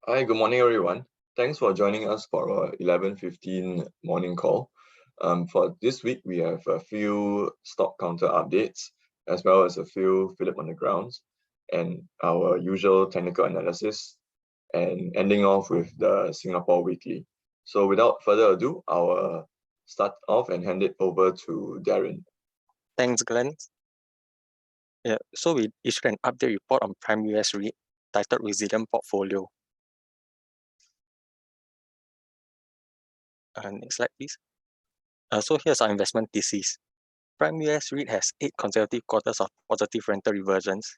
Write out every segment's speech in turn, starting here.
Hi, good morning, everyone. Thanks for joining us for our 11:15 morning call. For this week, we have a few stock counter updates, as well as a few Phillip on the grounds, and our usual technical analysis, and ending off with the Singapore Weekly. So without further ado, I'll start off and hand it over to Darren. Thanks, Glenn. So we issued an update report on Prime US REIT titled Resilient Portfolio. Next slide, please. So here's our investment thesis. Prime US REIT has 8 consecutive quarters of positive rental reversions.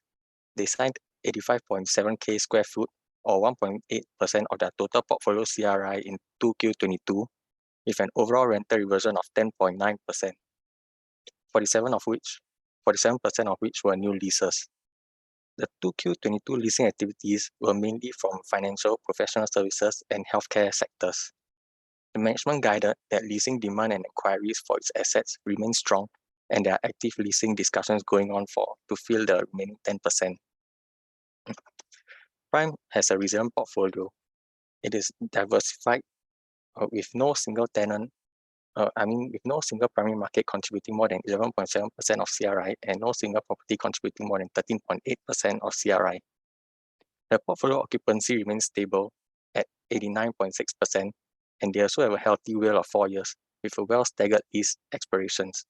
They signed 85.7k square foot, or 1.8% of their total portfolio CRI in 2Q22, with an overall rental reversion of 10.9%, 47% of which were new leases. The 2Q22 leasing activities were mainly from financial, professional services, and healthcare sectors. The management guided that leasing demand and inquiries for its assets remain strong, and there are active leasing discussions going on to fill the remaining 10%. Prime has a resilient portfolio. It is diversified with no single tenant, with no single primary market contributing more than 11.7% of CRI and no single property contributing more than 13.8% of CRI. The portfolio occupancy remains stable at 89.6%, and they also have a healthy WALE of 4 years with a well-staggered lease expirations.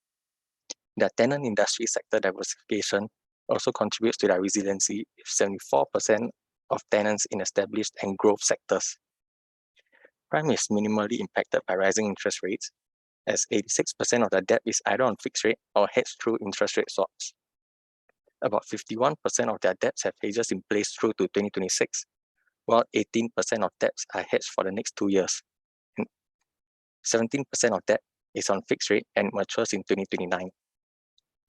Their tenant industry sector diversification also contributes to their resiliency, with 74% of tenants in established and growth sectors. Prime is minimally impacted by rising interest rates, as 86% of their debt is either on fixed rate or hedged through interest rate swaps. About 51% of their debts have hedges in place through to 2026, while 18% of debts are hedged for the next 2 years. And 17% of debt is on fixed rate and matures in 2029.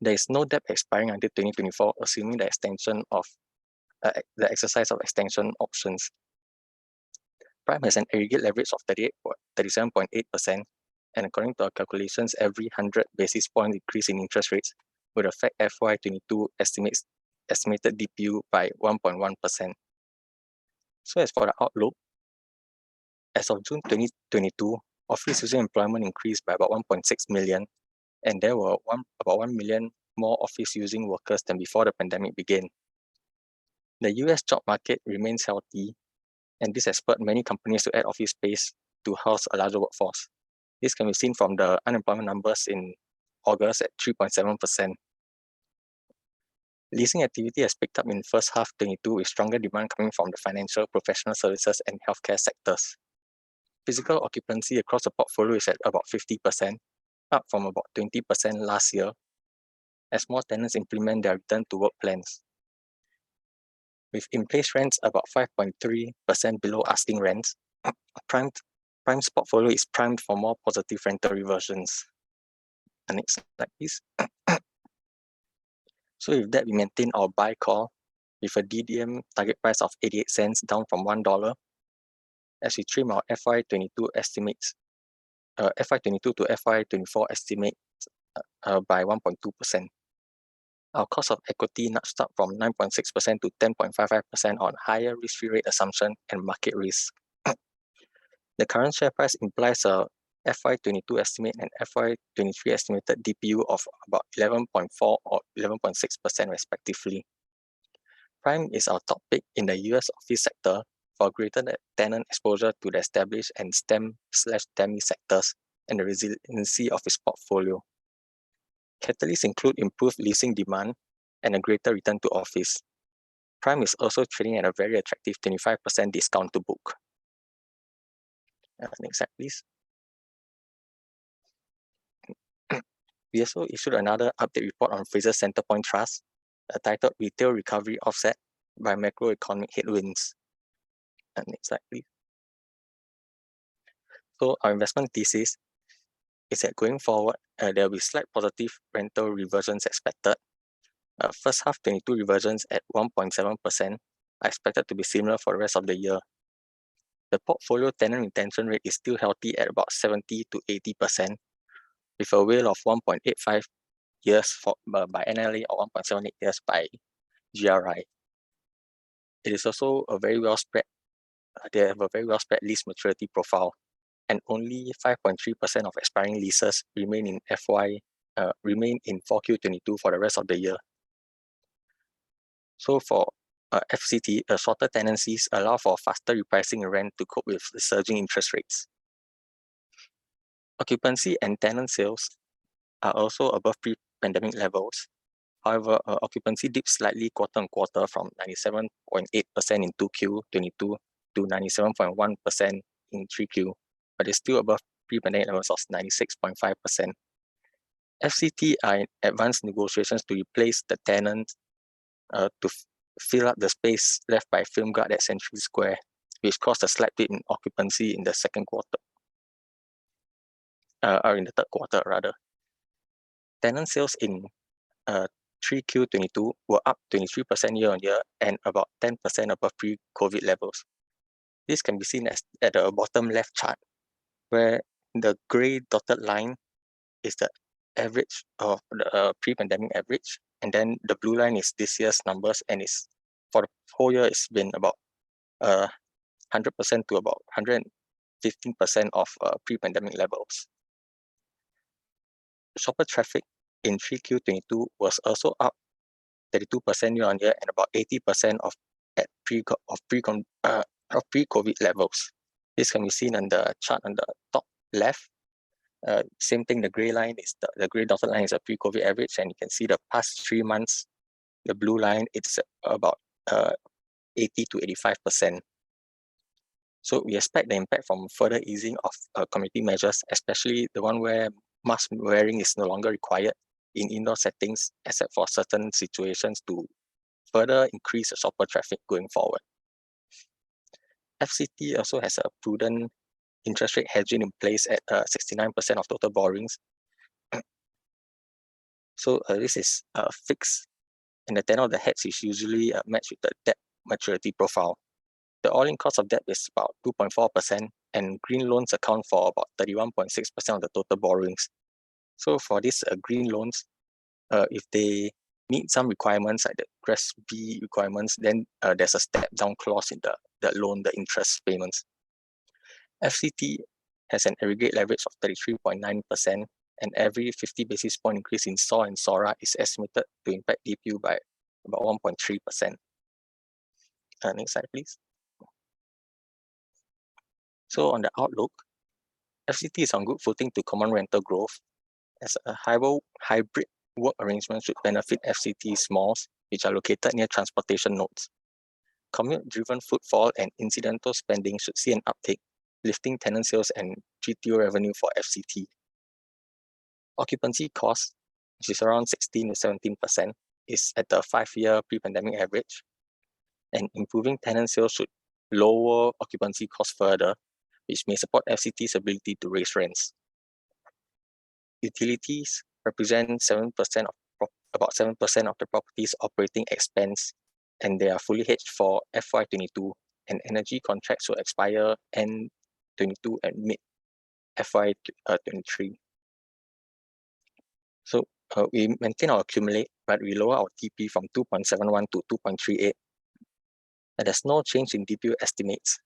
There is no debt expiring until 2024, assuming the exercise of extension options. Prime has an aggregate leverage of 37.8%, and according to our calculations, every 100 basis point increase in interest rates would affect FY22 estimated DPU by 1.1%. So as for the outlook, as of June 2022, office user employment increased by about 1.6 million, and there were about 1 million more office using workers than before the pandemic began. The US job market remains healthy, and this has spurred many companies to add office space to house a larger workforce. This can be seen from the unemployment numbers in August at 3.7%. Leasing activity has picked up in first half 22 with stronger demand coming from the financial, professional services, and healthcare sectors. Physical occupancy across the portfolio is at about 50%, up from about 20% last year, as more tenants implement their return to work plans. With in-place rents about 5.3% below asking rents, Prime's portfolio is primed for more positive rental reversions. Next slide, please. So with that, we maintain our buy call with a DDM target price of 88 cents, down from $1, as we trim our FY22 estimates, FY22 to FY24 estimates by 1.2%. Our cost of equity nudged up from 9.6% to 10.55% on higher risk-free rate assumption and market risk. The current share price implies a FY22 estimate and FY23 estimated DPU of about 11.4 or 11.6% respectively. Prime is our top pick in the US office sector for greater tenant exposure to the established and STEM/TEMI sectors and the resiliency of its portfolio. Catalysts include improved leasing demand and a greater return to office. Prime is also trading at a very attractive 25% discount to book. Next slide, please. We also issued another update report on Frasers Centrepoint Trust, titled Retail Recovery Offset by Macroeconomic Headwinds. Next slide, please. So our investment thesis is that going forward, there will be slight positive rental reversions expected. First half 22 reversions at 1.7% are expected to be similar for the rest of the year. The portfolio tenant retention rate is still healthy at about 70 to 80%, with a WALE of 1.85 years by NLA or 1.78 years by GRI. It is also a very well spread they have a very well spread lease maturity profile, and only 5.3% of expiring leases remain in 4Q22 for the rest of the year. So for FCT, shorter tenancies allow for faster repricing rent to cope with the surging interest rates. Occupancy and tenant sales are also above pre-pandemic levels. However, occupancy dipped slightly quarter-on-quarter from 97.8% in 2Q22 to 97.1% in 3Q, but is still above pre-pandemic levels of 96.5%. FCT are in advanced negotiations to replace the tenants to fill up the space left by Film Guard at Century Square, which caused a slight dip in occupancy in the second quarter, or in the third quarter rather. Tenant sales in 3Q22 were up 23% year-on-year and about 10% above pre-COVID levels. This can be seen at the bottom left chart, where the grey dotted line is the average of the pre-pandemic average, and then the blue line is this year's numbers, and is for the whole year it's been about 100% to about 115% of pre-pandemic levels. Shopper traffic in 3Q22 was also up 32% year-on-year and about 80% of pre-COVID levels. This can be seen on the chart on the top left. Same thing, the grey line is the grey dotted line is a pre-COVID average, and you can see the past 3 months, the blue line, it's about 80 to 85%. So we expect the impact from further easing of community measures, especially the one where mask wearing is no longer required in indoor settings, except for certain situations, to further increase the shopper traffic going forward. FCT also has a prudent interest rate hedging in place at 69% of total borrowings. So this is fixed, and the tenor of the hedge is usually matched with the debt maturity profile. The all-in cost of debt is about 2.4%, and green loans account for about 31.6% of the total borrowings. So for these green loans, if they meet some requirements like the GRESB requirements, then there's a step-down clause in the loan, the interest payments. FCT has an aggregate leverage of 33.9%, and every 50 basis point increase in SOR and SORA is estimated to impact DPU by about 1.3%. Next slide, please. So on the outlook, FCT is on good footing to command rental growth, as a hybrid work arrangement should benefit FCT's malls, which are located near transportation nodes. Commute-driven footfall and incidental spending should see an uptick, lifting tenant sales and GTO revenue for FCT. Occupancy cost, which is around 16 to 17%, is at the 5-year pre-pandemic average, and improving tenant sales should lower occupancy costs further, which may support FCT's ability to raise rents. Utilities represent about 7% of the property's operating expense, and they are fully hedged for FY22, and energy contracts will expire end 22 and mid FY23. So we maintain our accumulate, but we lower our TP from 2.71 to 2.38. And there's no change in DPU estimates,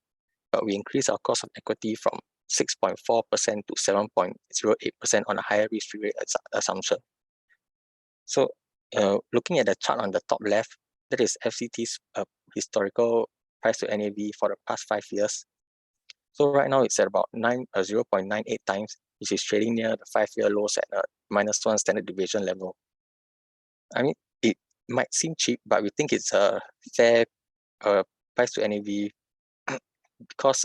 but we increase our cost of equity from 6.4% to 7.08% on a higher risk-free rate assumption. So looking at the chart on the top left, that is FCT's historical price to NAV for the past 5 years. So right now it's at about 0.98 times, which is trading near the 5-year lows at -1 standard deviation level. I mean, it might seem cheap, but we think it's a fair price to NAV because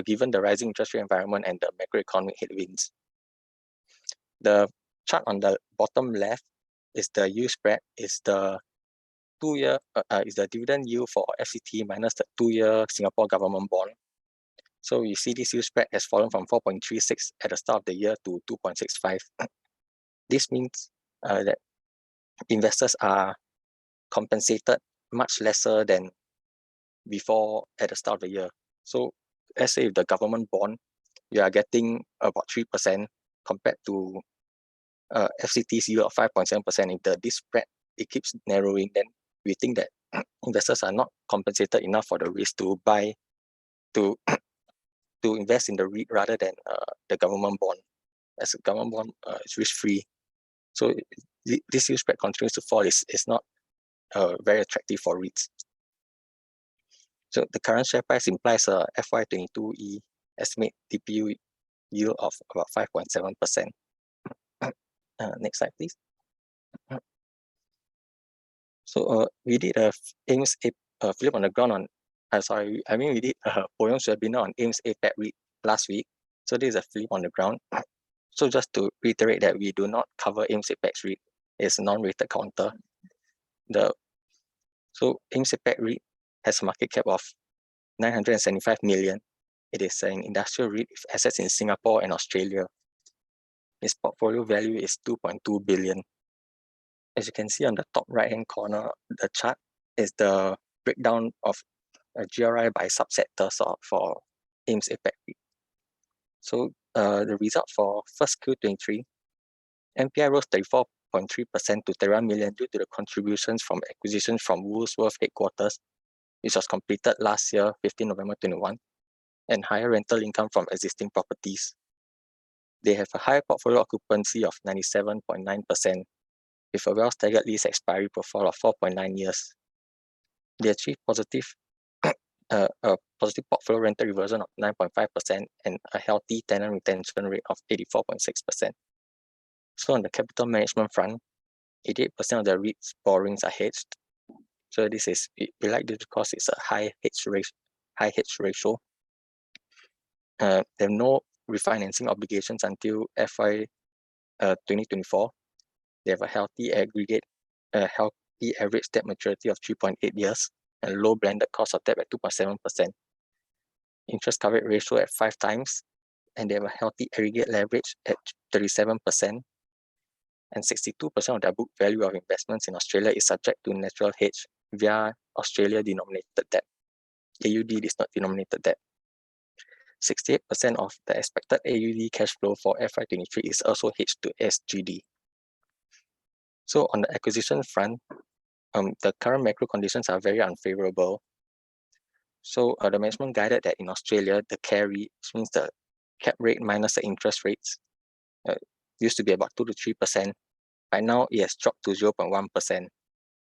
given the rising interest rate environment and the macroeconomic headwinds. The chart on the bottom left is the yield spread, is the 2-year is the dividend yield for FCT minus the 2-year Singapore government bond. So you see this yield spread has fallen from 4.36 at the start of the year to 2.65. This means that investors are compensated much lesser than before at the start of the year. So let's say if the government bond, you are getting about 3% compared to FCT's yield of 5.7%. If this spread, it keeps narrowing, then we think that investors are not compensated enough for the risk to buy to to invest in the REIT rather than the government bond, as a government bond is risk-free. So this yield spread continues to fall is not very attractive for REITs. So the current share price implies a FY22 estimate DPU yield of about 5.7%. Next slide, please. So we did a Phillip on the ground on, we did a Poyon's webinar on AIMS APAC REIT last week. So this is a Phillip on the ground. So just to reiterate that we do not cover AIMS APAC REIT. It's a non-rated counter. So AIMS APAC REIT has a market cap of 975 million. It is an industrial REIT with assets in Singapore and Australia. Its portfolio value is 2.2 billion. As you can see on the top right-hand corner, the chart is the breakdown of GRI by subsectors for AIMS APAC REIT. So the result for first Q23, MPI rose 34.3% to 31 million due to the contributions from acquisitions from Woolworths headquarters, which was completed last year, 15 November 21, and higher rental income from existing properties. They have a high portfolio occupancy of 97.9%, with a well-staggered lease expiry profile of 4.9 years. They achieved a positive portfolio rental reversion of 9.5% and a healthy tenant retention rate of 84.6%. So on the capital management front, 88% of the REIT's borrowings are hedged. So this is, we like this because it's a high hedge ratio. There are no refinancing obligations until FY 2024. They have a healthy average debt maturity of 3.8 years and low blended cost of debt at 2.7%. Interest coverage ratio at 5 times, and they have a healthy aggregate leverage at 37%. And 62% of their book value of investments in Australia is subject to natural hedge via Australia denominated debt. AUD is not denominated debt. 68% of the expected AUD cash flow for FY23 is also hedged to SGD. So on the acquisition front, the current macro conditions are very unfavorable. So the management guided that in Australia, the carry, which means the cap rate minus the interest rates, used to be about 2 to 3%. By now, it has dropped to 0.1%.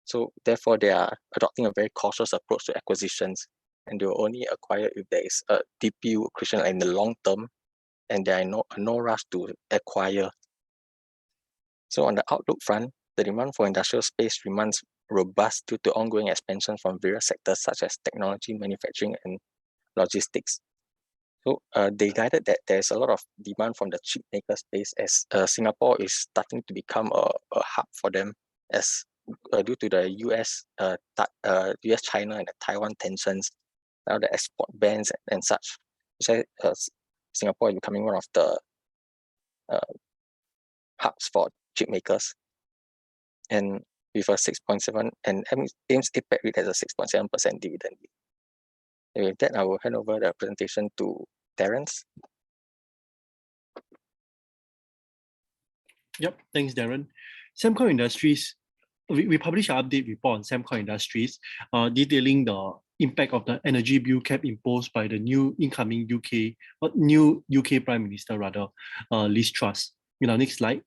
So therefore, they are adopting a very cautious approach to acquisitions, and they will only acquire if there is a DPU accretion in the long term, and there are no rush to acquire. So on the outlook front, the demand for industrial space remains robust due to ongoing expansion from various sectors such as technology, manufacturing, and logistics. So they guided that there's a lot of demand from the chip maker space as Singapore is starting to become a hub for them as due to the US, China, and the Taiwan tensions, now the export bans and such. So Singapore is becoming one of the hubs for chip makers. And with a 6.7, and AIMS APAC REIT has a 6.7% dividend yield. And with that, I will hand over the presentation to Terence. Yep, thanks, Darren. Sembcorp Industries, we published an update report on Sembcorp Industries, detailing the impact of the energy bill cap imposed by the new UK Prime Minister, Liz Truss. Next slide.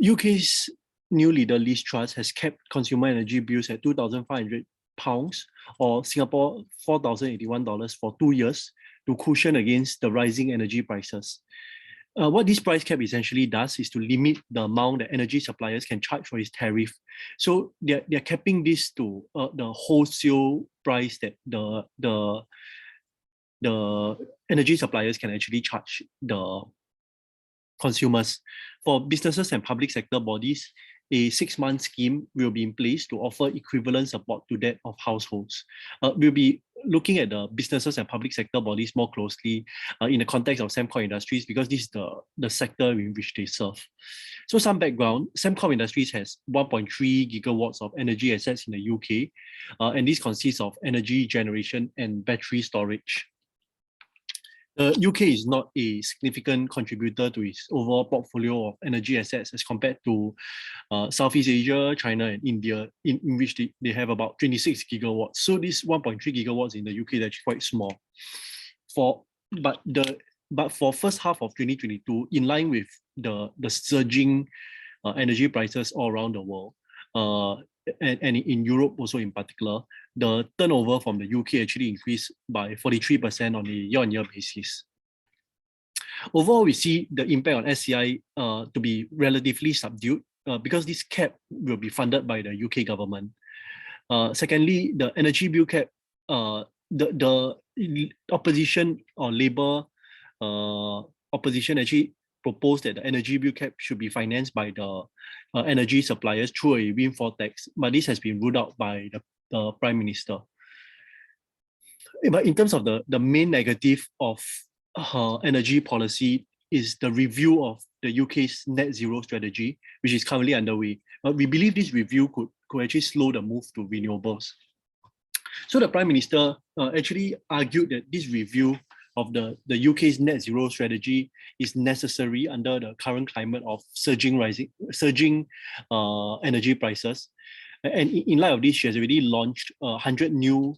UK's new leader, Liz Truss, has kept consumer energy bills at £2,500 or Singapore $4,081 for 2 years to cushion against the rising energy prices. What this price cap essentially does is to limit the amount that energy suppliers can charge for this tariff. So they're capping this to the wholesale price that the energy suppliers can actually charge the consumers. For businesses and public sector bodies, a 6-month scheme will be in place to offer equivalent support to that of households. We'll be looking at the businesses and public sector bodies more closely in the context of Sembcorp Industries because this is the sector in which they serve. So some background, Sembcorp Industries has 1.3 gigawatts of energy assets in the UK, and this consists of energy generation and battery storage. The UK is not a significant contributor to its overall portfolio of energy assets as compared to Southeast Asia, China, and India, in which they have about 26 gigawatts. So this 1.3 gigawatts in the UK is actually quite small. But for first half of 2022, in line with the surging energy prices all around the world, and in Europe also in particular, the turnover from the UK actually increased by 43% on a year-on-year basis. Overall, we see the impact on SCI to be relatively subdued because this cap will be funded by the UK government. Secondly, the energy bill cap, the opposition or Labour opposition actually proposed that the energy bill cap should be financed by the energy suppliers through a windfall tax, but this has been ruled out by the Prime Minister. But in terms of the main negative of energy policy is the review of the UK's net zero strategy, which is currently underway. We believe this review could actually slow the move to renewables. So the Prime Minister actually argued that this review of the UK's net zero strategy is necessary under the current climate of surging energy prices. And in light of this, she has already launched 100 new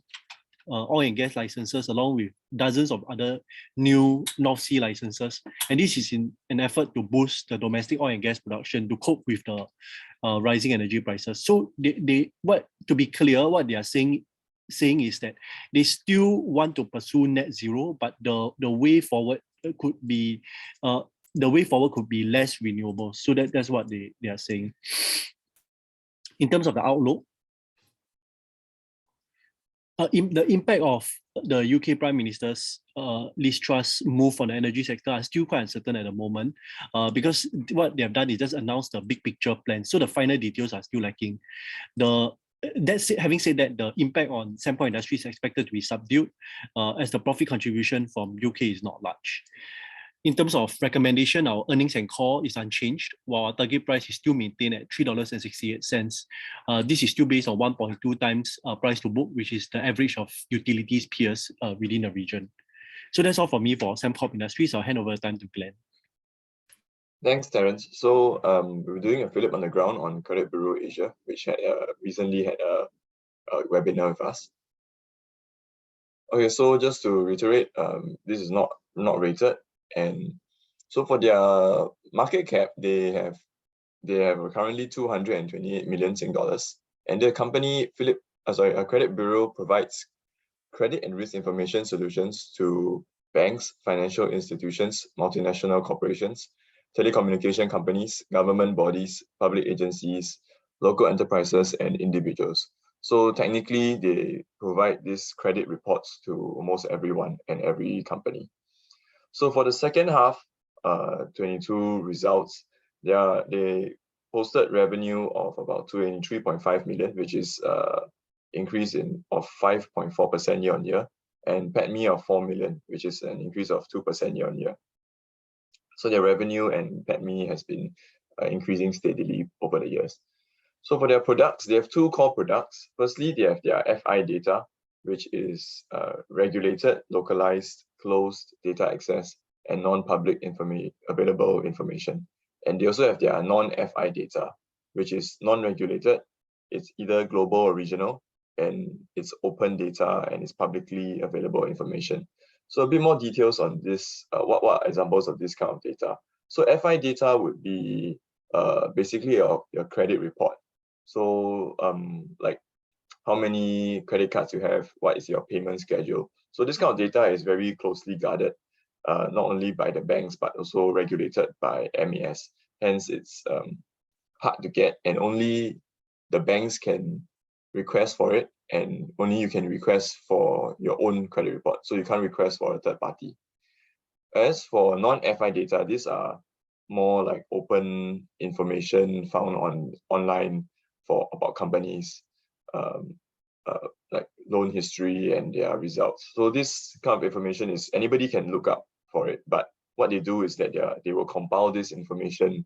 oil and gas licenses, along with dozens of other new North Sea licenses. And this is in an effort to boost the domestic oil and gas production to cope with the rising energy prices. So to be clear, what they are saying is that they still want to pursue net zero, but the way forward could be less renewables. So that's what they are saying. In terms of the outlook, the impact of the UK Prime Minister's Liz Truss move on the energy sector are still quite uncertain at the moment, because what they have done is just announce the big picture plan. So the final details are still lacking. Having said that, the impact on Sembcorp industry is expected to be subdued, as the profit contribution from UK is not large. In terms of recommendation, our earnings and core is unchanged, while our target price is still maintained at $3.68. This is still based on 1.2 times price to book, which is the average of utilities peers within the region. So that's all for me for Sembcorp Industries. I'll hand over the time to Glenn. Thanks, Terence. So we're doing a Phillip on the ground on Credit Bureau Asia, which had recently had a webinar with us. Okay, so just to reiterate, this is not rated. And so for their market cap, they have currently 228 million Sing dollars. And the company Credit Bureau provides credit and risk information solutions to banks, financial institutions, multinational corporations, telecommunication companies, government bodies, public agencies, local enterprises, and individuals. So technically, they provide these credit reports to almost everyone and every company. So for the second half, 22 results, they posted revenue of about 283.5 million, which is increase of 5.4% year on year, and PATMI of 4 million, which is an increase of 2% year on year. So their revenue and PATMI has been increasing steadily over the years. So for their products, they have two core products. Firstly, they have their FI data, which is regulated, localized, closed data access, and non-public available information. And they also have their non-FI data, which is non-regulated. It's either global or regional, and it's open data and it's publicly available information. So a bit more details on this, what examples of this kind of data. So FI data would be basically your credit report. So like how many credit cards you have, what is your payment schedule. So this kind of data is very closely guarded, not only by the banks, but also regulated by MAS. Hence, it's hard to get, and only the banks can request for it, and only you can request for your own credit report. So you can't request for a third party. As for non-FI data, these are more like open information found online about companies, like loan history and their results. So this kind of information is anybody can look up for it, but what they do is that they will compile this information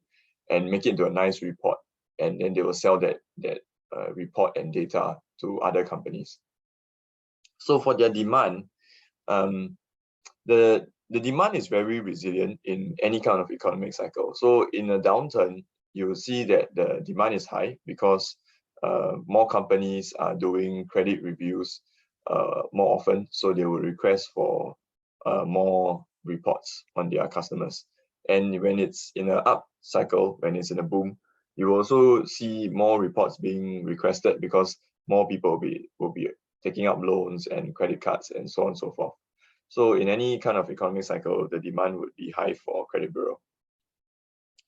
and make it into a nice report, and then they will sell that report and data to other companies. So for their demand, the the demand is very resilient in any kind of economic cycle. So in a downturn, you will see that the demand is high because more companies are doing credit reviews more often. So they will request for more reports on their customers. And when it's in an up cycle, when it's in a boom, you will also see more reports being requested because more people will be taking up loans and credit cards and so on and so forth. So in any kind of economic cycle, the demand would be high for credit bureau.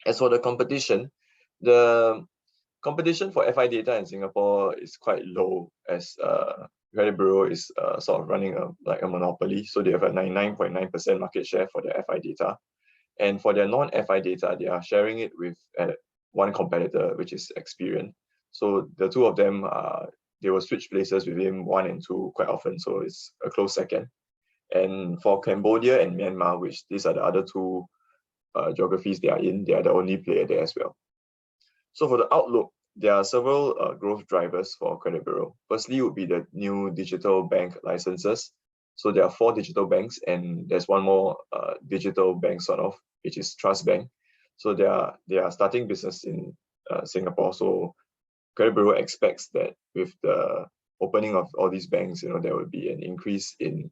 As for the competition for FI data in Singapore is quite low, as credit bureau is sort of running like a monopoly. So they have a 99.9% market share for their FI data. And for their non-FI data, they are sharing it with one competitor, which is Experian. So the two of them, they will switch places within 1 and 2 quite often. So it's a close second. And for Cambodia and Myanmar, which these are the other two geographies they are in, they are the only player there as well. So for the outlook, there are several growth drivers for credit bureau. Firstly would be the new digital bank licenses. So there are 4 digital banks, and there's one more digital bank sort of, which is Trust Bank. So they are starting business in Singapore. So credit bureau expects that with the opening of all these banks, there will be an increase in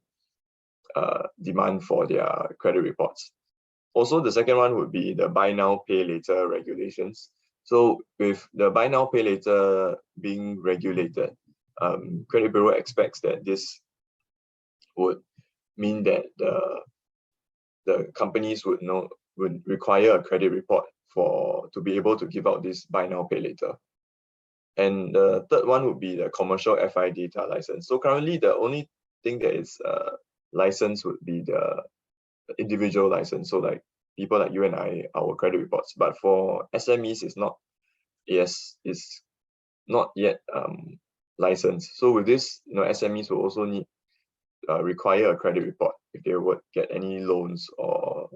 demand for their credit reports. Also, the second one would be the buy now, pay later regulations. So with the buy now, pay later being regulated, credit bureau expects that this would mean that the companies would require a credit report to be able to give out this buy now, pay later. And the third one would be the commercial FI data license. So currently, the only thing that is licensed would be the individual license. So like people like you and I, our credit reports. But for SMEs, it's not yet licensed. So with this, SMEs will also need require a credit report if they would get any loans or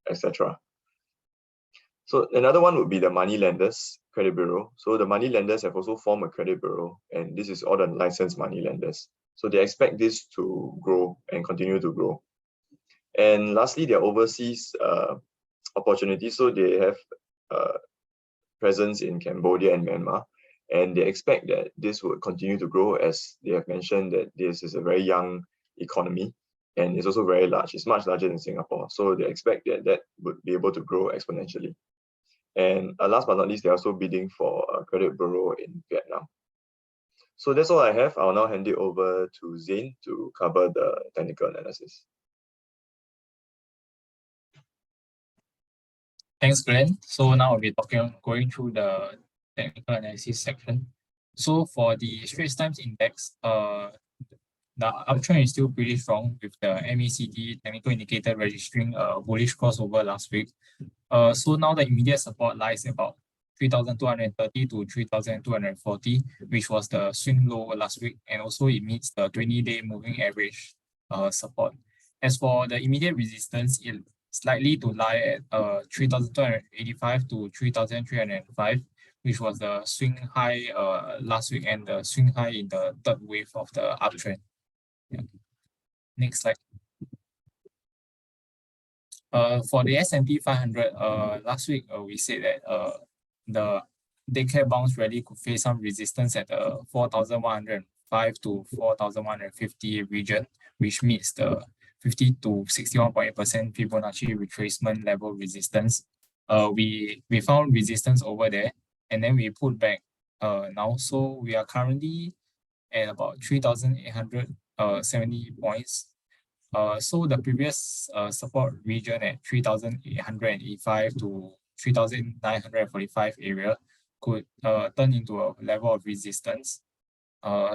etc. So another one would be the money lenders credit bureau. So the money lenders have also formed a credit bureau, and this is all the licensed money lenders. So they expect this to grow and continue to grow. And lastly, their overseas opportunities. So they have presence in Cambodia and Myanmar, and they expect that this would continue to grow, as they have mentioned that this is a very young economy and it's also very large. It's much larger than Singapore. So they expect that would be able to grow exponentially. And last but not least, they're also bidding for a credit bureau in Vietnam. So that's all I have. I'll now hand it over to Zane to cover the technical analysis. Thanks, Glenn. So now I'll be going through the technical analysis section. So for the Straits Times Index, the uptrend is still pretty strong, with the MACD technical indicator registering a bullish crossover last week. So now the immediate support lies about 3,230 to 3,240, which was the swing low last week, and also it meets the 20-day moving average support. As for the immediate resistance, it's likely to lie at 3,285 to 3,305, which was the swing high last week and the swing high in the third wave of the uptrend. Yeah. Next slide. For the S&P 500, last week we said that the day-care bounce rally could face some resistance at the 4,105 to 4,150 region, which meets the 50 to 61.8% Fibonacci retracement level resistance. We found resistance over there, and then we pulled back now. So we are currently at about 3,870 points. So the previous support region at 3,885 to 3,945 area could turn into a level of resistance.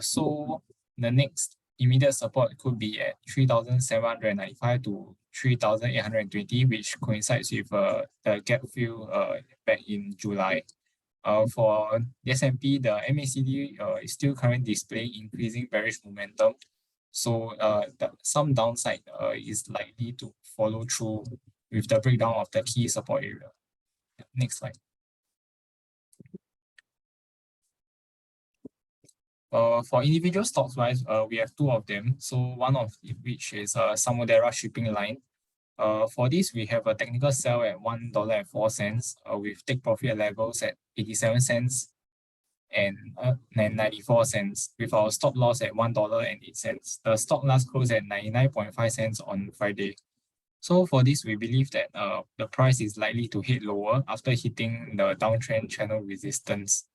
So the next immediate support could be at 3,795 to 3,820, which coincides with the gap fill back in July. For the S&P, the MACD is still currently displaying increasing bearish momentum. So some downside is likely to follow through with the breakdown of the key support area. Next slide. For individual stocks wise, we have 2 of them. So one of which is Samudera shipping line. For this, we have a technical sell at $1.04, with take profit levels at 87 cents and 94 cents, with our stop loss at $1.08. The stock last closed at 99.5 cents on Friday. So for this, we believe that the price is likely to hit lower after hitting the downtrend channel resistance.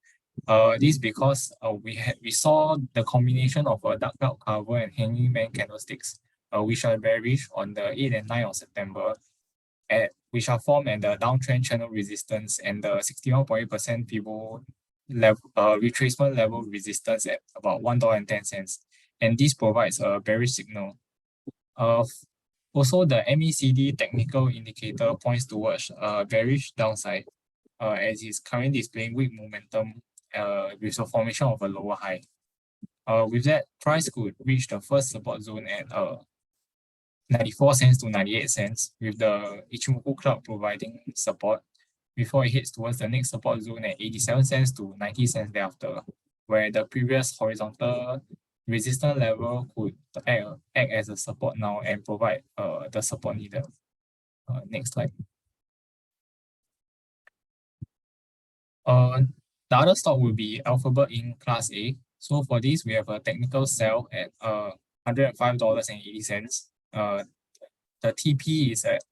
This because we saw the combination of a dark cloud cover and hanging man candlesticks, which are bearish on the 8th and 9th of September, which are formed at the downtrend channel resistance and the 61.8% Fibo level retracement level resistance at about $1.10, and this provides a bearish signal. Also, the MACD technical indicator points towards a bearish downside, as it's currently displaying weak momentum with the formation of a lower high. With that, price could reach the first support zone at 94 cents to 98 cents, with the Ichimoku cloud providing support before it hits towards the next support zone at 87 cents to 90 cents thereafter, where the previous horizontal resistance level could act as a support now and provide the support needed. Next slide. The other stock will be Alphabet in Class A. So for this, we have a technical sell at $105.80. The TP is at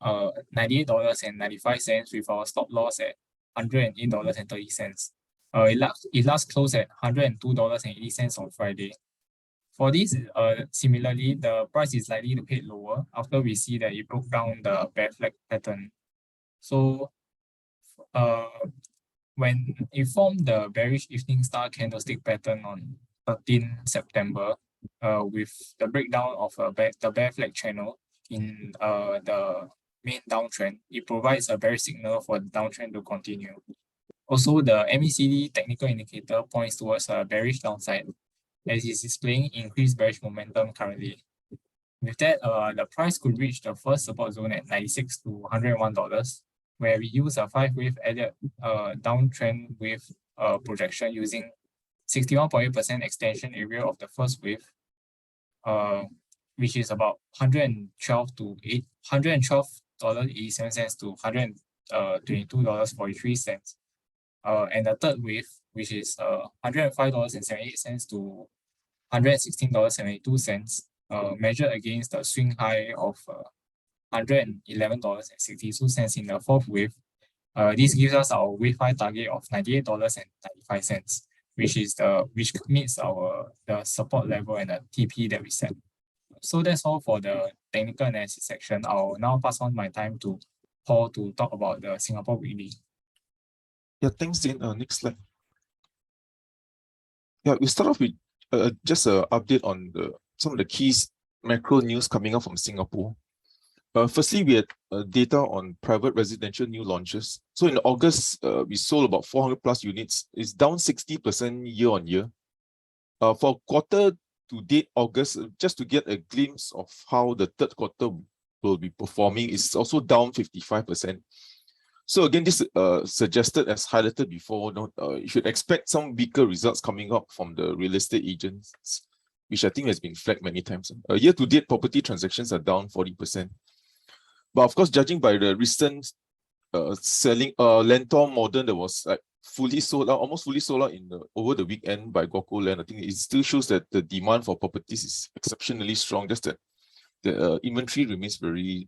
$98.95, with our stop loss at $108.30. It last closed at $102.80 on Friday. For this, similarly, the price is likely to hit lower after we see that it broke down the bear flag pattern. So, when it formed the bearish evening star candlestick pattern on 13 September, with the breakdown of the bear flag channel in the main downtrend, it provides a bearish signal for the downtrend to continue. Also, the MACD technical indicator points towards a bearish downside, as it's displaying increased bearish momentum currently. With that, the price could reach the first support zone at $96 to $101, where we use a 5-wave added downtrend wave projection using 61.8% extension area of the first wave, which is about $112.87 to $122.43. And the third wave, which is $105.78 to $116.72, measured against the swing high of $111.62 in the fourth wave. This gives us our wave high target of $98.95, which meets the support level and the TP that we set. So that's all for the technical analysis section. I'll now pass on my time to Paul to talk about the Singapore weekly. Yeah, thanks, Jane. Next slide. Yeah, we start off with just an update on some of the key macro news coming up from Singapore. Firstly, we had data on private residential new launches. So in August, we sold about 400 plus units. It's down 60% year on year. For quarter to date August, just to get a glimpse of how the third quarter will be performing, is also down 55%. So again, this suggested, as highlighted before, you should expect some weaker results coming up from the real estate agents, which I think has been flagged many times. Year-to-date property transactions are down 40%. But of course, judging by the recent selling, Lentor Modern that was like fully sold out, almost fully sold out over the weekend by Gorko Land, I think it still shows that the demand for properties is exceptionally strong. Just that the inventory remains very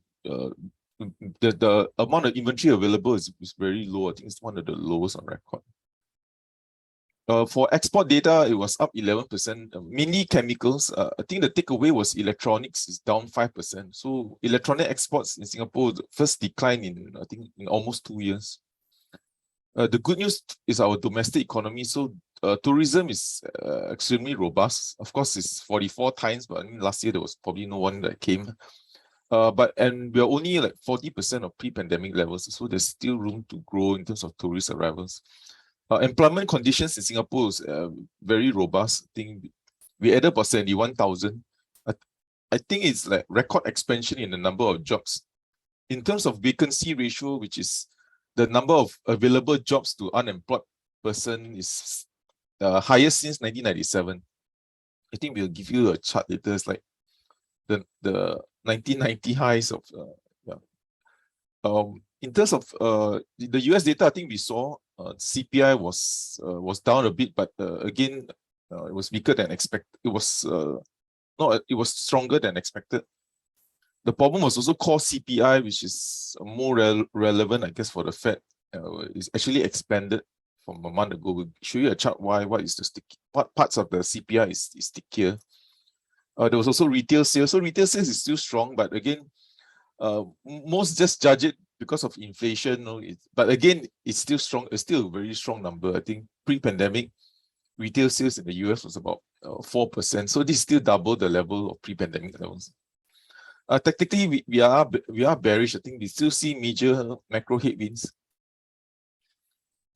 the amount of inventory available is very low. I think it's one of the lowest on record. For export data, it was up 11%, mainly chemicals. I think the takeaway was electronics is down 5%. So electronic exports in Singapore, the first decline in, I think, in almost 2 years. The good news is our domestic economy. So tourism is extremely robust. Of course, it's 44 times, but I mean, last year there was probably no one that came. And we're only like 40% of pre-pandemic levels, so there's still room to grow in terms of tourist arrivals. Employment conditions in Singapore is very robust. I think we added about 71,000. I think it's like record expansion in the number of jobs. In terms of vacancy ratio, which is the number of available jobs to unemployed person, is highest since 1997. I think we'll give you a chart later. It's like the 1990 highs of in terms of the US data, I think we saw CPI was down a bit, but again it was weaker than expected. It was it was stronger than expected. The problem was also core CPI, which is more relevant, I guess, for the Fed. Is actually expanded from a month ago. We'll show you a chart why. What is the what parts of the CPI is stickier. There was also retail sales. So retail sales is still strong, but again, most just judge it because of inflation. But again, it's still strong. It's still a very strong number. I think pre-pandemic, retail sales in the US was about 4%. So this is still double the level of pre-pandemic levels. Technically, we are bearish. I think we still see major macro headwinds.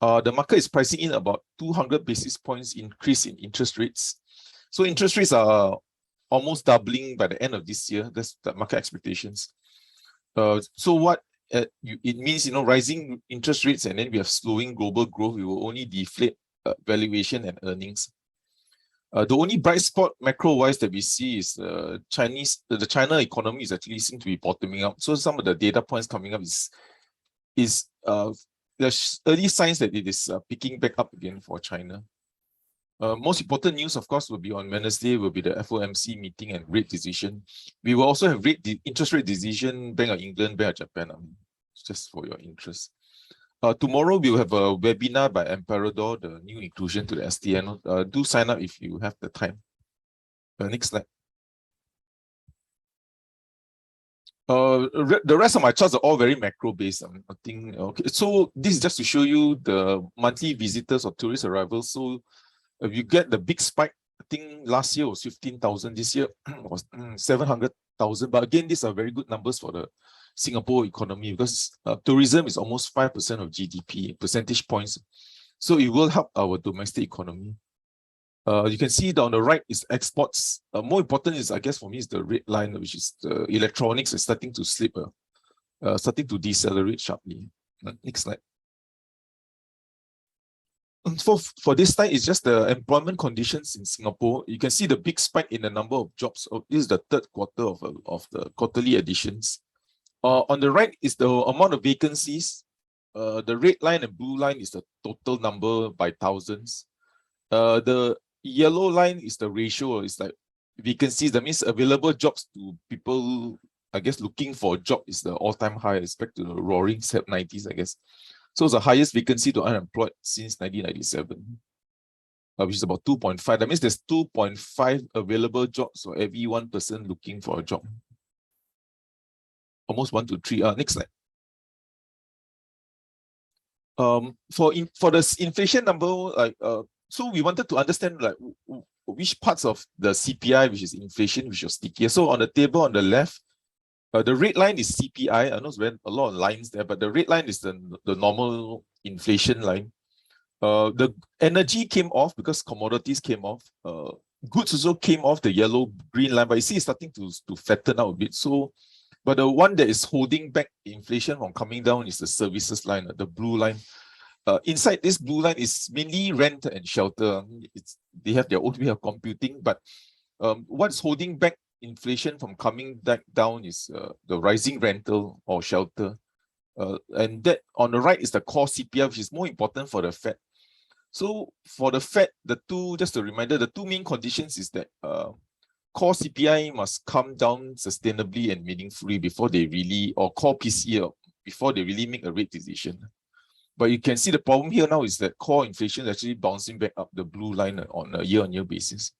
The market is pricing in about 200 basis points increase in interest rates. So interest rates are almost doubling by the end of this year. That's the market expectations. So what it means, rising interest rates, and then we have slowing global growth. We will only deflate valuation and earnings. The only bright spot macro-wise that we see is the China economy is actually seem to be bottoming out. So some of the data points coming up is there's early signs that it is picking back up again for China. Most important news, of course, will be on Wednesday, will be the FOMC meeting and rate decision. We will also have interest rate decision, Bank of England, Bank of Japan, just for your interest. Tomorrow, we'll have a webinar by Emperador, the new inclusion to the STN. Do sign up if you have the time. Next slide. The rest of my charts are all very macro-based. I think, okay. So this is just to show you the monthly visitors or tourist arrivals. So if you get the big spike, I think last year was 15,000. This year was 700,000. But again, these are very good numbers for the Singapore economy because tourism is almost 5% of GDP, percentage points. So it will help our domestic economy. You can see down the right is exports. More important is, I guess, for me, is the red line, which is the electronics is starting to slip, starting to decelerate sharply. Next slide. For this slide, it's just the employment conditions in Singapore. You can see the big spike in the number of jobs. This is the third quarter of the quarterly additions. On the right is the amount of vacancies. The red line and blue line is the total number by thousands. The yellow line is the ratio. It's like vacancies. That means available jobs to people, I guess, looking for a job is the all-time high. It's back to the roaring 90s, I guess. So it's the highest vacancy to unemployed since 1997, which is about 2.5. That means there's 2.5 available jobs for every one person looking for a job. Almost 1 to 3. Next slide. For the inflation number, so we wanted to understand which parts of the CPI, which is inflation, which is stickier. So on the table on the left, the red line is CPI. I know there's a lot of lines there, but the red line is the normal inflation line. The energy came off because commodities came off. Goods also came off the yellow-green line, but you see it's starting to flatten out a bit. So, but the one that is holding back inflation from coming down is the services line, the blue line. Inside this blue line is mainly rent and shelter. They have their own way of computing, but what's holding back inflation from coming back down is the rising rental or shelter. And that on the right is the core CPI, which is more important for the Fed. So for the Fed, just a reminder, the two main conditions is that core CPI must come down sustainably and meaningfully before they really, or core PCE, before they really make a rate decision. But you can see the problem here now is that core inflation is actually bouncing back up the blue line on a year-on-year basis.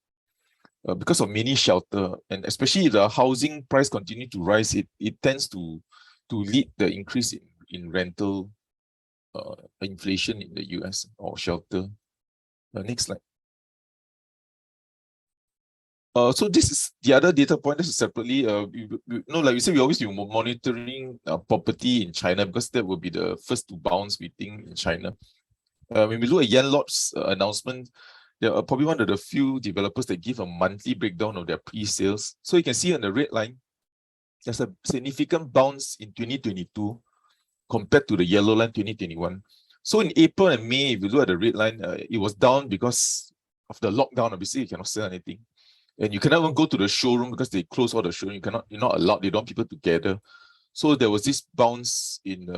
Because of many shelter, and especially if the housing price continue to rise, it tends to lead the increase in rental inflation in the US or shelter. Next slide. So this is the other data point. This is separately. Like we said, we always be monitoring property in China because that will be the first to bounce, we think, in China. When we look at Yanlot's announcement, they are probably one of the few developers that give a monthly breakdown of their pre-sales. So you can see on the red line, there's a significant bounce in 2022 compared to the yellow line 2021. So in April and May, if you look at the red line, it was down because of the lockdown. Obviously, you cannot sell anything. And you cannot even go to the showroom because they close all the showroom. You're not allowed. They don't want people to gather. So there was this bounce in,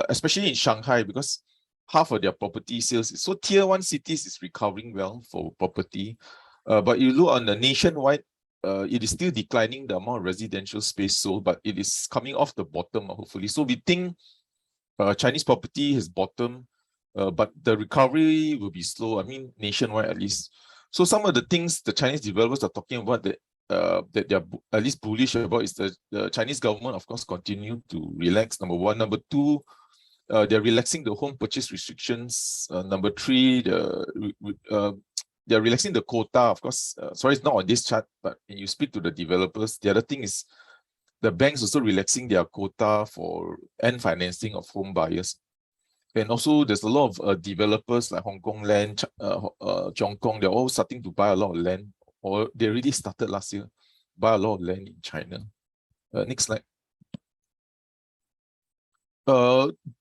especially in Shanghai, because half of their property sales. So tier one cities is recovering well for property. But you look on the nationwide, it is still declining the amount of residential space sold, but it is coming off the bottom, hopefully. So we think Chinese property has bottomed, but the recovery will be slow. I mean, nationwide at least. So some of the things the Chinese developers are talking about that they're at least bullish about is the Chinese government, of course, continue to relax. Number one. Number two, they're relaxing the home purchase restrictions. Number three, they're relaxing the quota. Of course, sorry, it's not on this chart, but when you speak to the developers, the other thing is the banks also relaxing their quota for end financing of home buyers. And also, there's a lot of developers like Hong Kong Land, Hong Kong, they're all starting to buy a lot of land, or they already started last year, buy a lot of land in China. Next slide.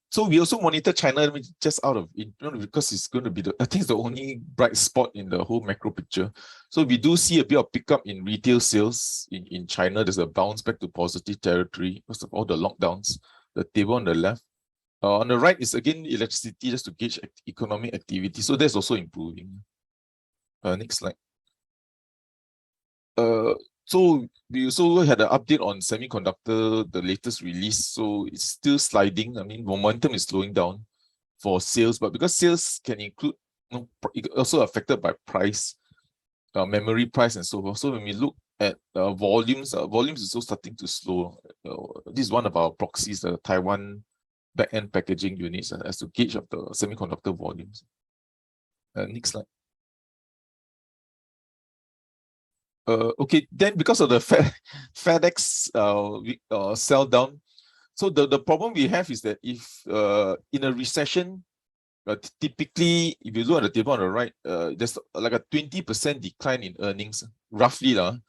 So we also monitor China just out of, because it's going to be I think it's the only bright spot in the whole macro picture. So we do see a bit of pickup in retail sales in China. There's a bounce back to positive territory because of all the lockdowns. The table on the left. On the right is again electricity, just to gauge economic activity. So that's also improving. Next slide. So we also had an update on semiconductor, the latest release. So it's still sliding. I mean, momentum is slowing down for sales, but because sales can include, also affected by price, memory price, and so forth. So when we look at volumes is also starting to slow. This is one of our proxies, the Taiwan back-end packaging units, as to gauge of the semiconductor volumes. Next slide. Okay, then because of the FedEx sell down, so the problem we have is that if in a recession, typically, if you look at the table on the right, there's like a 20% decline in earnings, roughly the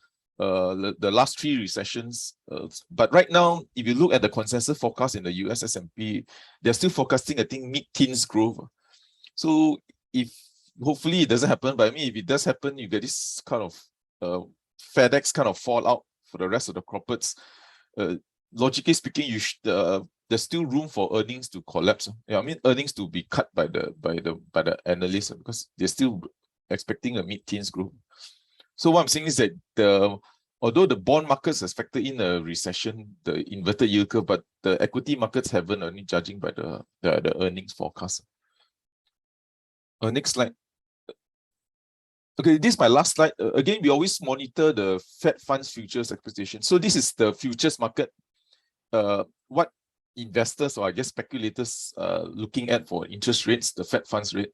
last three recessions. But right now, if you look at the consensus forecast in the US S&P, they're still forecasting, I think, mid-teens growth. So if hopefully it doesn't happen, but I mean, if it does happen, you get this kind of FedEx kind of fallout for the rest of the corporates. Logically speaking, there's still room for earnings to collapse. Yeah, I mean earnings to be cut by the analysts because they're still expecting a mid-teens growth. So what I'm saying is that although the bond markets has factored in a recession, the inverted yield curve, but the equity markets haven't, only judging by the earnings forecast. Next slide. Okay, this is my last slide. Again, we always monitor the Fed funds futures expectation. So this is the futures market. What investors, or I guess speculators, looking at for interest rates, the Fed funds rate.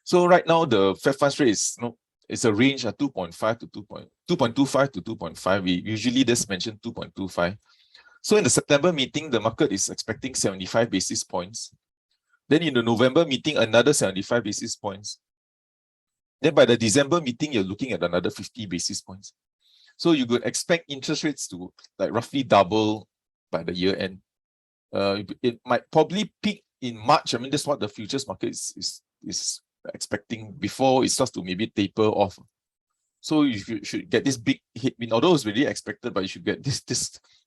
So right now, the Fed funds rate is it's a range of 2.5 to 2.25 to 2.5. We usually just mention 2.25. So in the September meeting, the market is expecting 75 basis points. Then in the November meeting, another 75 basis points. Then by the December meeting, you're looking at another 50 basis points. So you could expect interest rates to like roughly double by the year end. It might probably peak in March. I mean, that's what the futures market is expecting before it starts to maybe taper off. So you should get this big hit. I mean, although it's really expected, but you should get this.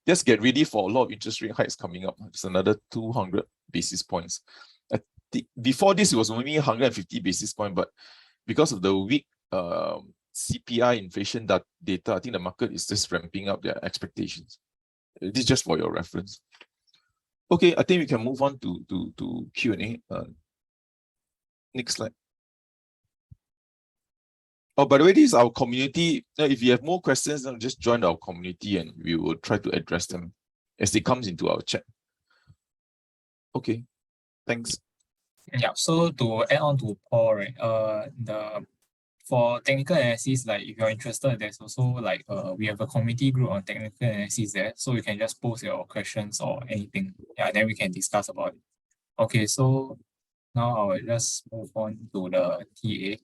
Just get ready for a lot of interest rate hikes coming up. It's another 200 basis points. Before this, it was only 150 basis points, but because of the weak CPI inflation data, I think the market is just ramping up their expectations. This is just for your reference. Okay, I think we can move on to Q&A. Next slide. Oh, by the way, this is our community. If you have more questions, then just join our community and we will try to address them as they come into our chat. Okay, thanks. Yeah, so to add on to Paul, right, for technical analysis, like if you're interested, there's also like we have a community group on technical analysis there, so you can just post your questions or anything. Yeah, then we can discuss about it. Okay, so now I will just move on to the TA.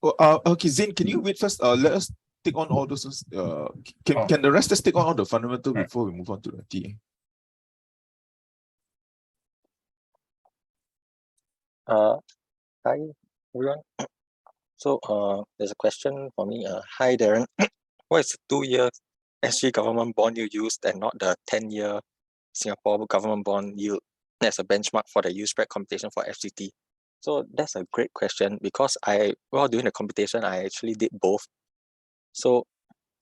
Okay, Zain, can you wait first? Let us take on all those. Can the rest just take on all the fundamental before we move on to the TA? Hi everyone. So there's a question for me. Hi Darren, what is the 2-year SG government bond you used and not the 10-year Singapore government bond yield as a benchmark for the yield spread computation for FGT? So that's a great question because while doing the computation, I actually did both. So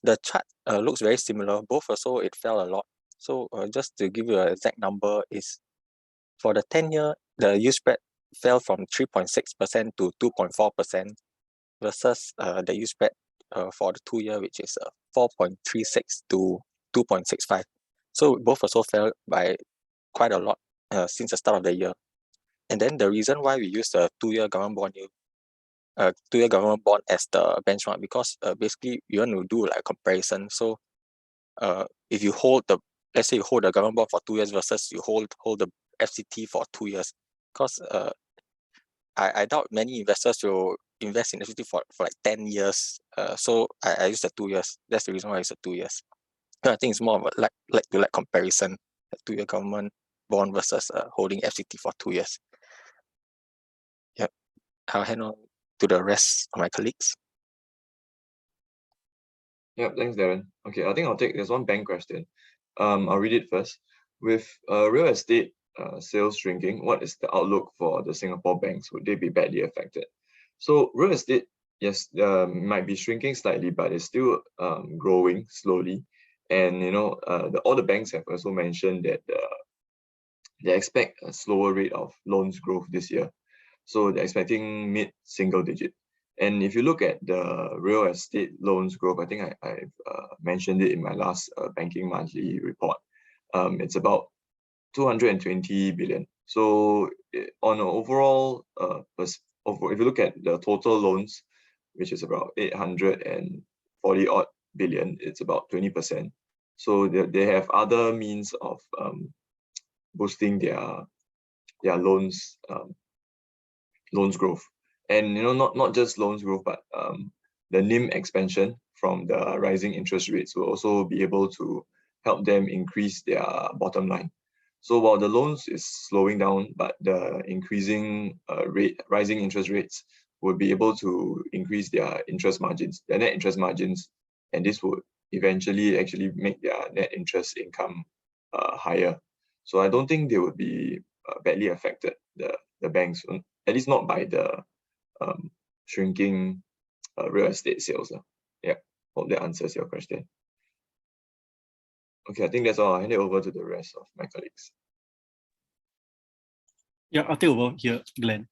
the chart looks very similar. Both also it fell a lot. So just to give you an exact number is for the 10-year, the yield spread fell from 3.6% to 2.4% versus the yield spread for the 2-year, which is 4.36 to 2.65. So both also fell by quite a lot since the start of the year. And then the reason why we use the 2-year government bond yield, 2-year government bond as the benchmark, because basically you want to do like a comparison. So if you hold let's say you hold the government bond for 2 years versus you hold the FCT for 2 years, because I doubt many investors will invest in FCT for like 10 years. So I use the 2 years. That's the reason why I use the 2 years. I think it's more of a like comparison, a 2-year government bond versus holding FCT for 2 years. Yep. I'll hand on to the rest of my colleagues. Yep, thanks, Darren. Okay, I think there's one bank question. I'll read it first. With real estate sales shrinking, what is the outlook for the Singapore banks? Would they be badly affected? So real estate, yes, might be shrinking slightly, but it's still growing slowly. And all the banks have also mentioned that they expect a slower rate of loans growth this year. So they're expecting mid-single digit. And if you look at the real estate loans growth, I think I've mentioned it in my last banking monthly report. It's about 220 billion. So on an overall, if you look at the total loans, which is about 840 odd billion, it's about 20%. So they have other means of boosting their loans growth. And not just loans growth, but the NIM expansion from the rising interest rates will also be able to help them increase their bottom line. So while the loans is slowing down, but the rising interest rates will be able to increase their interest margins, their net interest margins, and this would eventually actually make their net interest income higher. So I don't think they would be badly affected, the banks, at least not by the shrinking real estate sales. Yeah, hope that answers your question. Okay, I think that's all. I'll hand it over to the rest of my colleagues. Yeah, I'll take over here, Glenn.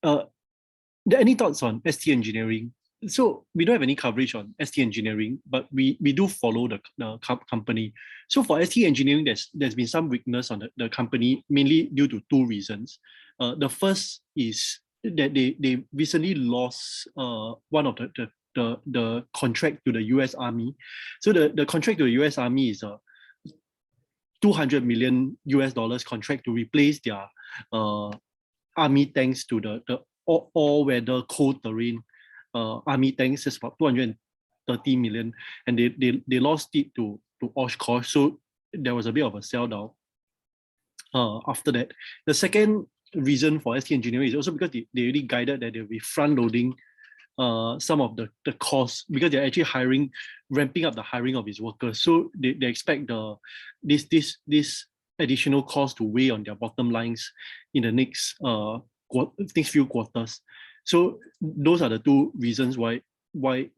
Any thoughts on ST Engineering? So we don't have any coverage on ST Engineering, but we do follow the company. So for ST Engineering, there's been some weakness on the company, mainly due to 2 reasons. The first is that they recently lost one of the contract to the US Army. So the contract to the US Army is a $200 million contract to replace their army tanks to the all-weather cold terrain army tanks. Is about 230 million, and they lost it to Oshkosh. So there was a bit of a sell down after that. The second reason for ST Engineering is also because they already guided that they'll be front-loading some of the costs, because they're actually ramping up the hiring of its workers. So they expect this additional cost to weigh on their bottom lines in the next few quarters. So those are the 2 reasons why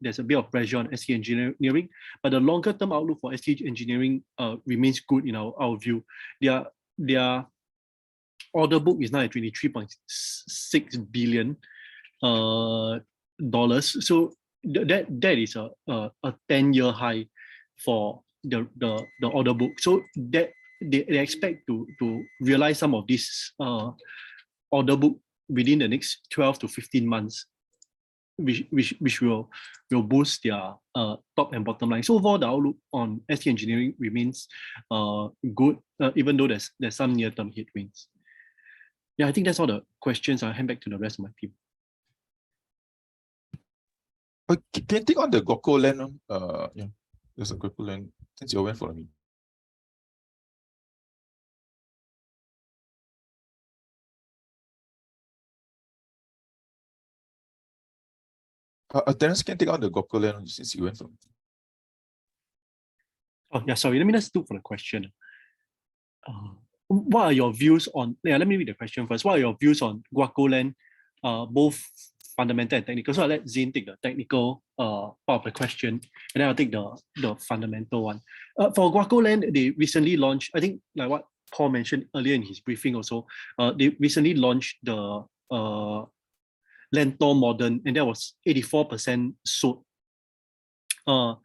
there's a bit of pressure on ST Engineering. But the longer term outlook for ST Engineering remains good in our view. Their order book is now at $23.6 billion. So that is a 10-year high for the order book. So that they expect to realize some of this order book within the next 12 to 15 months, which will boost their top and bottom line. So overall, the outlook on ST Engineering remains good, even though there's some near-term headwinds. Yeah, I think that's all the questions. I'll hand back to the rest of my team. Can you take on the GOCO land? Yeah, there's a GOCO land since you went for me. Terence can take out the Gokko land since you went from. Oh, yeah, sorry. Let me just look for the question. What are your views on, let me read the question first. What are your views on Guaco land, both fundamental and technical? So I'll let Zin take the technical part of the question, and then I'll take the fundamental one. For Guaco land, they recently launched, I think like what Paul mentioned earlier in his briefing also, they recently launched the Lentor Modern, and that was 84% sold. The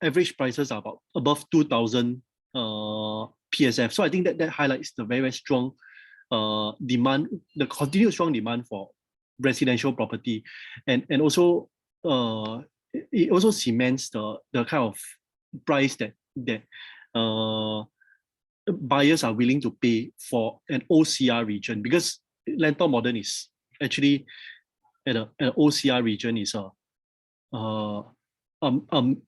average prices are about above 2,000 PSF. So I think that highlights the very, very strong demand, the continued strong demand for residential property, and also it also cements the kind of price that buyers are willing to pay for an OCR region, because Lentor Modern is actually at an OCR region is a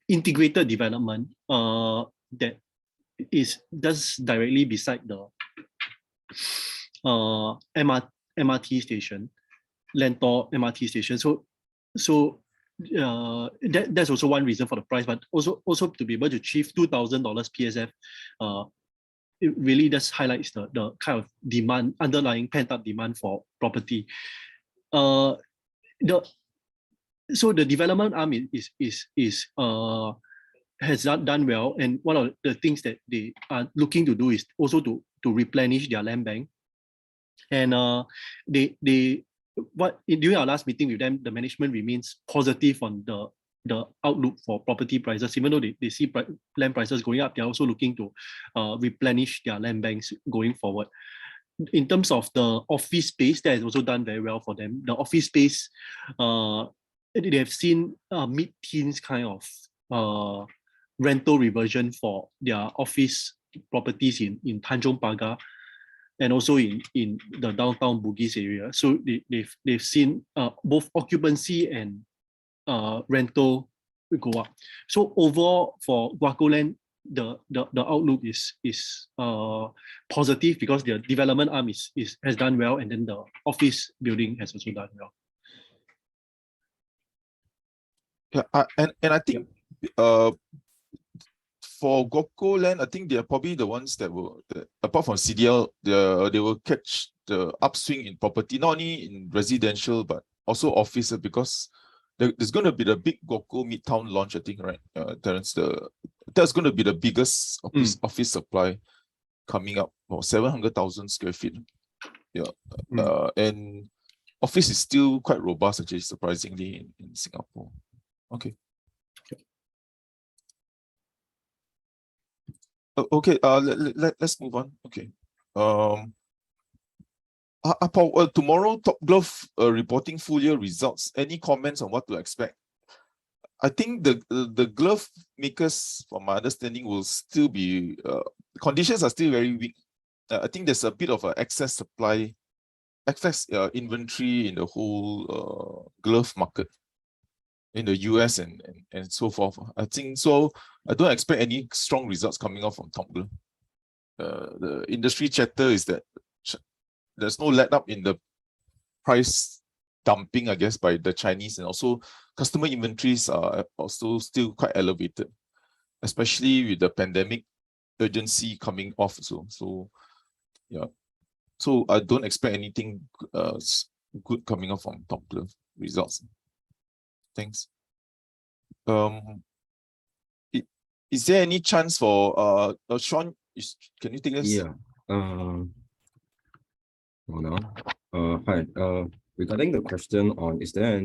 integrated development that is just directly beside the MRT station, Lentor MRT station. So that's also one reason for the price, but also to be able to achieve $2,000 PSF, it really just highlights the kind of demand, underlying pent-up demand for property. So the development arm has done well, and one of the things that they are looking to do is also to replenish their land bank. And during our last meeting with them, the management remains positive on the outlook for property prices. Even though they see land prices going up, they're also looking to replenish their land banks going forward. In terms of the office space, that has also done very well for them. The office space, they have seen mid-teens kind of rental reversion for their office properties in Tanjong Pagar and also in the downtown Bugis area. So they've seen both occupancy and rental go up. So overall for Guaco land, the outlook is positive because the development arm has done well, and then the office building has also done well. Yeah, and I think for Guaco land, I think they are probably the ones that will, apart from CDL, they will catch the upswing in property, not only in residential but also office, because there's going to be the big Guaco Midtown launch, I think, right, Terence? That's going to be the biggest office supply coming up, 700,000 square feet. Yeah, and office is still quite robust, actually, surprisingly, in Singapore. Okay. Okay. Let's move on. Okay. Tomorrow, Top Glove reporting full year results. Any comments on what to expect? I think the glove makers, from my understanding, will still be conditions are still very weak. I think there's a bit of an excess supply, excess inventory in the whole glove market in the US and so forth. I think so. I don't expect any strong results coming out from Top Glove. The industry chatter is that there's no let up in the price dumping, I guess, by the Chinese, and also customer inventories are also still quite elevated, especially with the pandemic urgency coming off. So yeah. So I don't expect anything good coming up from Top Glove results. Thanks. Is there any chance for Sean? Can you take this? Yeah. Hold on. Hi. Regarding the question on is there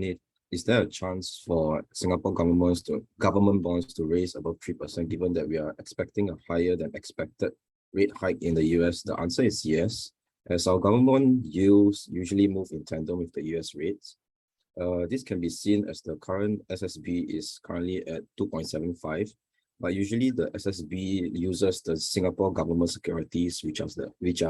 a chance for Singapore government bonds to raise above 3%, given that we are expecting a higher than expected rate hike in the US? The answer is yes, as our government yields usually move in tandem with the US rates. This can be seen as the current SSB is currently at 2.75, but usually the SSB uses the Singapore government securities, which are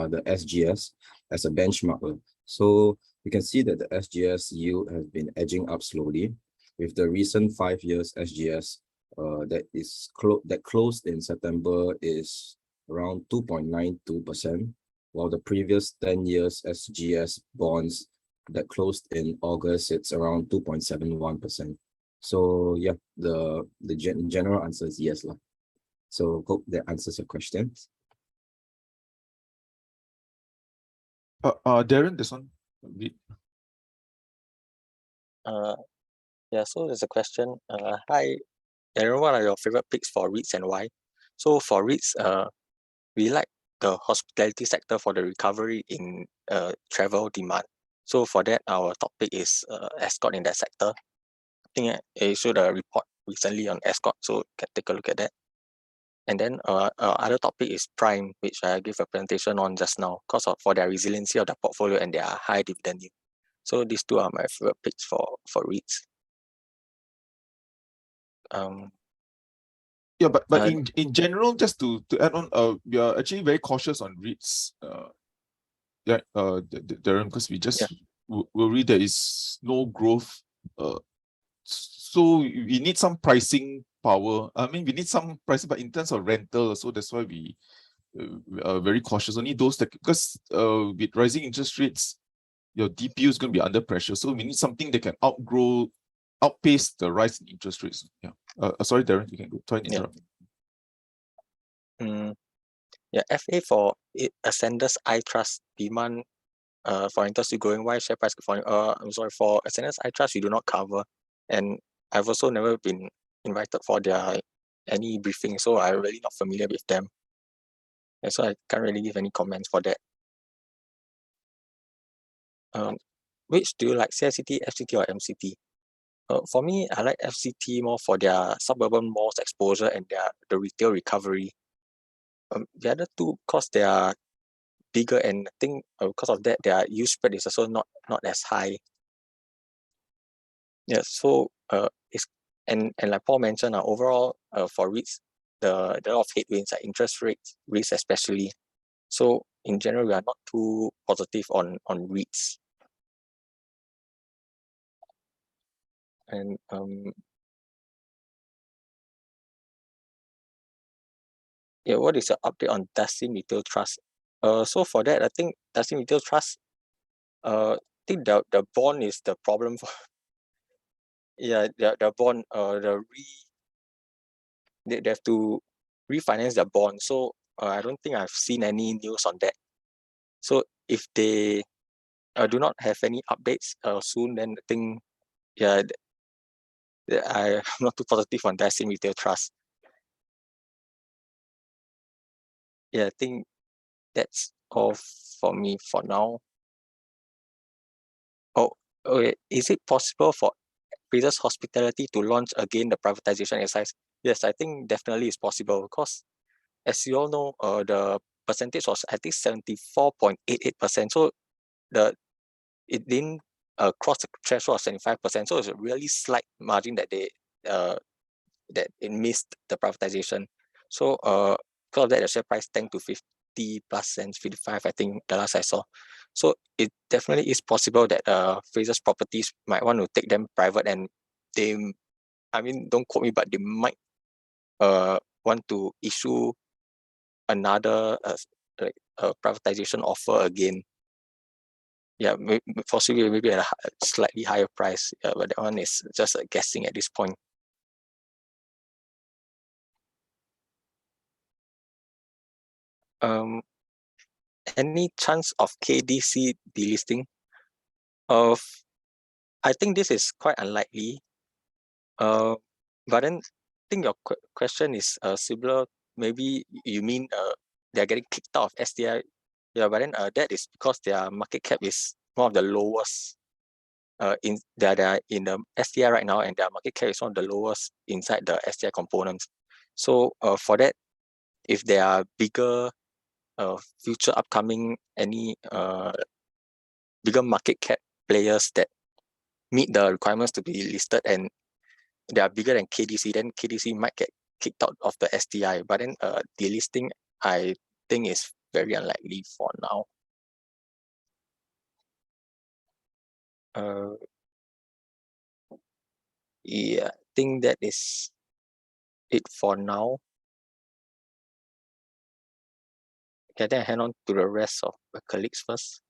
the SGS, as a benchmark. So you can see that the SGS yield has been edging up slowly, with the recent 5 years SGS that closed in September is around 2.92%, while the previous 10 years SGS bonds that closed in August, it's around 2.71%. So yeah, the general answer is yes lah. So hope that answers your questions. Darren, this one. Yeah, so there's a question. Hi, Aaron, what are your favorite picks for REITs and why? So for REITs, we like the hospitality sector for the recovery in travel demand. So for that, our topic is Escort in that sector. I think I issued a report recently on Escort, so can take a look at that. And then other topic is Prime, which I gave a presentation on just now, for their resiliency of the portfolio and their high dividend yield. So these two are my favorite picks for REITs. Yeah, but in general, just to add on, we are actually very cautious on REITs. Darren, because we just worry there is no growth. So we need some pricing power. I mean, we need some pricing, but in terms of rental, so that's why we are very cautious. Only those that, because with rising interest rates, your DPU is going to be under pressure. So we need something that can outpace the rise in interest rates. Yeah. Sorry, Darren, you can go. Try to interrupt. Yeah, FA for Ascendas iTrust demand for interest growing. Why share price falling? I'm sorry, for Ascendas iTrust we do not cover, and I've also never been invited for their any briefing, so I'm really not familiar with them. And so I can't really give any comments for that. Which do you like, CICT, FCT, or MCT? For me, I like FCT more for their suburban malls exposure and the retail recovery. The other two, because they are bigger, and I think because of that, their yield spread is also not as high. Yeah, so it's and like Paul mentioned, overall for REITs, there are a lot of headwinds, like interest rates, risks especially. So in general, we are not too positive on REITs. And yeah, what is your update on Dasim Retail Trust? So for that, I think Dasim Retail Trust, I think the bond is the problem for yeah, the bond, they have to refinance the bond. So I don't think I've seen any news on that. So if they do not have any updates soon, then I think I'm not too positive on Dasim Retail Trust. Yeah, I think that's all for me for now. Oh, okay. Is it possible for Frasers Hospitality to launch again the privatization exercise? Yes, I think definitely it's possible, because as you all know, the percentage was, I think, 74.88%. So it didn't cross the threshold of 75%. So it's a really slight margin that that it missed the privatization. So because of that, the share price tanked to 50 plus cents, 55, I think the last I saw. So it definitely is possible that Frasers Properties might want to take them private, and they, I mean, don't quote me, but they might want to issue another like a privatization offer again. Yeah, possibly maybe at a slightly higher price, but that one is just guessing at this point. Any chance of KDC delisting? I think this is quite unlikely. But then I think your question is similar. Maybe you mean they're getting kicked out of STI. Yeah, but then that is because their market cap is one of the lowest in they're in the STI right now, and their market cap is one of the lowest inside the STI components. So for that, if there are bigger future upcoming any bigger market cap players that meet the requirements to be listed and they are bigger than KDC, then KDC might get kicked out of the STI. But then delisting, I think, is very unlikely for now. Yeah, I think that is it for now. Okay, then I hand on to the rest of the colleagues first.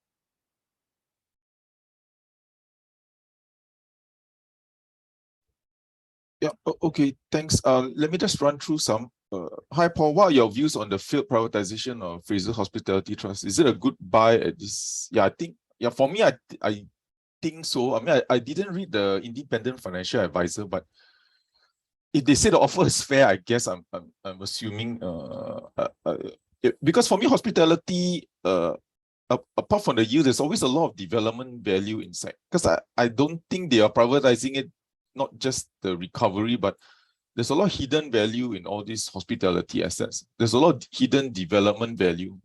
Yeah, okay, thanks. Let me just run through some. Hi, Paul, what are your views on the failed privatization of Frasers Hospitality Trust? Is it a good buy at this? Yeah, I think, yeah, for me, I think so. I mean, I didn't read the independent financial advisor, but if they say the offer is fair, I guess I'm assuming because for me, hospitality, apart from the yield, there's always a lot of development value inside. Because I don't think they are privatizing it, not just the recovery, but there's a lot of hidden value in all these hospitality assets. There's a lot of hidden development value.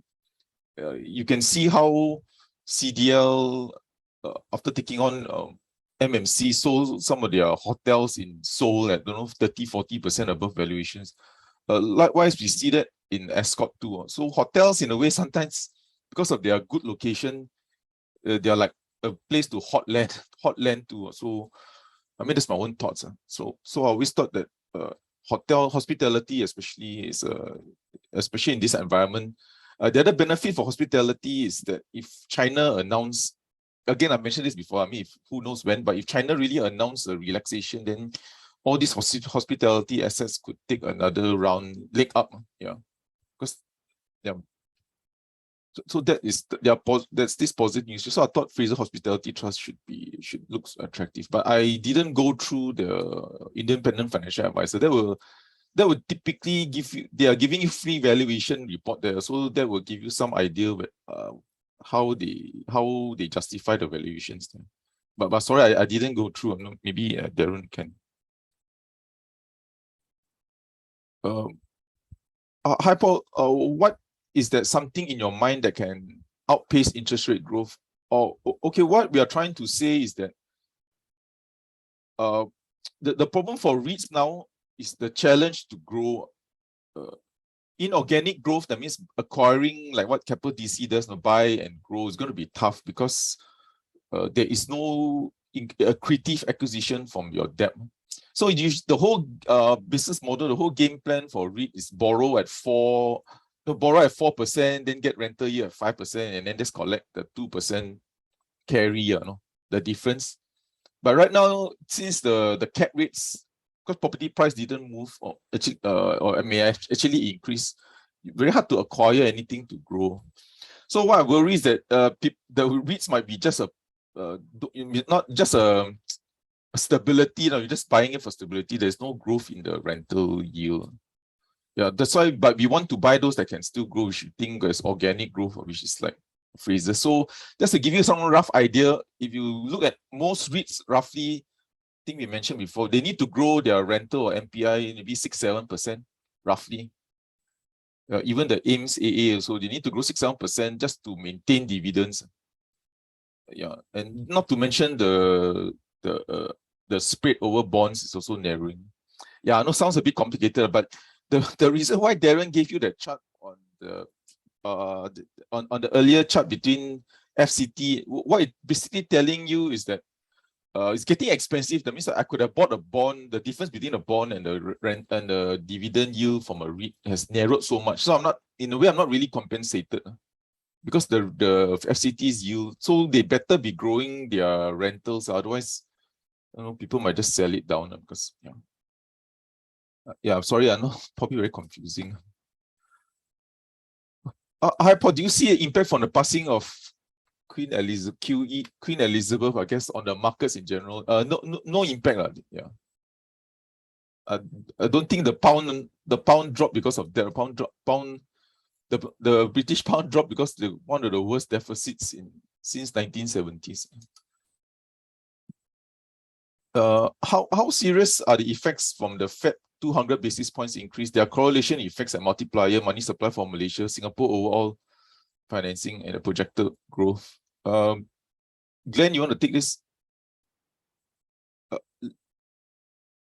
You can see how CDL, after taking on MMC, sold some of their hotels in Seoul at, 30-40% above valuations. Likewise, we see that in Escort too. So hotels, in a way, sometimes because of their good location, they are like a place to hot land too. So, I mean, that's my own thoughts. So I always thought that hospitality, especially in this environment. The other benefit for hospitality is that if China announce, again, I mentioned this before, I mean, who knows when, but if China really announce a relaxation, then all these hospitality assets could take another leg up. Yeah, because yeah. So that's this positive news. So I thought Fraser Hospitality Trust should look attractive, but I didn't go through the independent financial advisor. That would typically give you, they are giving you free valuation report there, so that will give you some idea how they justify the valuations there. But sorry, I didn't go through. Maybe Darren can. Hi Paul, what is that something in your mind that can outpace interest rate growth? Or okay, what we are trying to say is that the problem for REITs now is the challenge to grow. Inorganic growth, that means acquiring like what Capital DC does, buy and grow, is going to be tough because there is no accretive acquisition from your debt. So the whole business model, the whole game plan for REIT is borrow at 4%, then get rental yield at 5%, and then just collect the 2% carry, the difference. But right now, since the cap rates, because property price didn't move or may actually increase, very hard to acquire anything to grow. So what I worry is that the REITs might be just not just a stability. You're just buying it for stability. There's no growth in the rental yield. Yeah, that's why. But we want to buy those that can still grow. We should think there's organic growth, which is like Frasers. So just to give you some rough idea, if you look at most REITs, roughly, I think we mentioned before, they need to grow their rental or MPI maybe 6-7% roughly. Even the AIMS AA also, they need to grow 6-7% just to maintain dividends. Yeah, and not to mention the spread over bonds is also narrowing. Yeah, I know sounds a bit complicated, but the reason why Darren gave you that chart on the on the earlier chart between FCT, what it's basically telling you is that it's getting expensive. That means that I could have bought a bond. The difference between a bond and the rent and the dividend yield from a REIT has narrowed so much. So I'm not really compensated because the FCT's yield. So they better be growing their rentals. Otherwise, people might just sell it down because I'm sorry, I know probably very confusing. Hi Paul, do you see an impact from the passing of Queen Elizabeth, I guess, on the markets in general? No impact. Yeah. I don't think the pound dropped because of that. The British pound dropped because one of the worst deficits since 1970s. How serious are the effects from the Fed 200 basis points increase? There are correlation effects and multiplier, money supply for Malaysia, Singapore overall financing, and the projected growth. Glenn, you want to take this?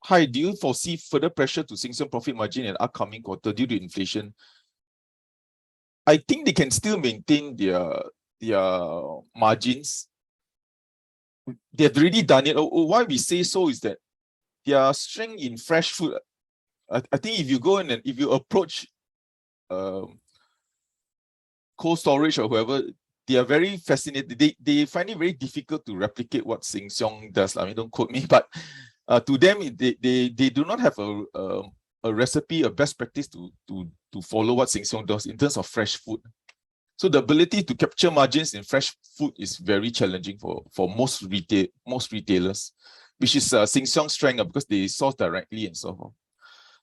Hi, do you foresee further pressure to Sing Sing profit margin in upcoming quarter due to inflation? I think they can still maintain their margins. They've already done it. Why we say so is that their strength in fresh food. I think if you go in and if you approach cold storage or whoever, they are very fascinated. They find it very difficult to replicate what Sheng Siong does. I mean, don't quote me, but To them, they do not have a recipe, a best practice to follow what Sheng Siong does in terms of fresh food. So the ability to capture margins in fresh food is very challenging for most retailers, which is Sheng Siong's strength because they source directly and so on.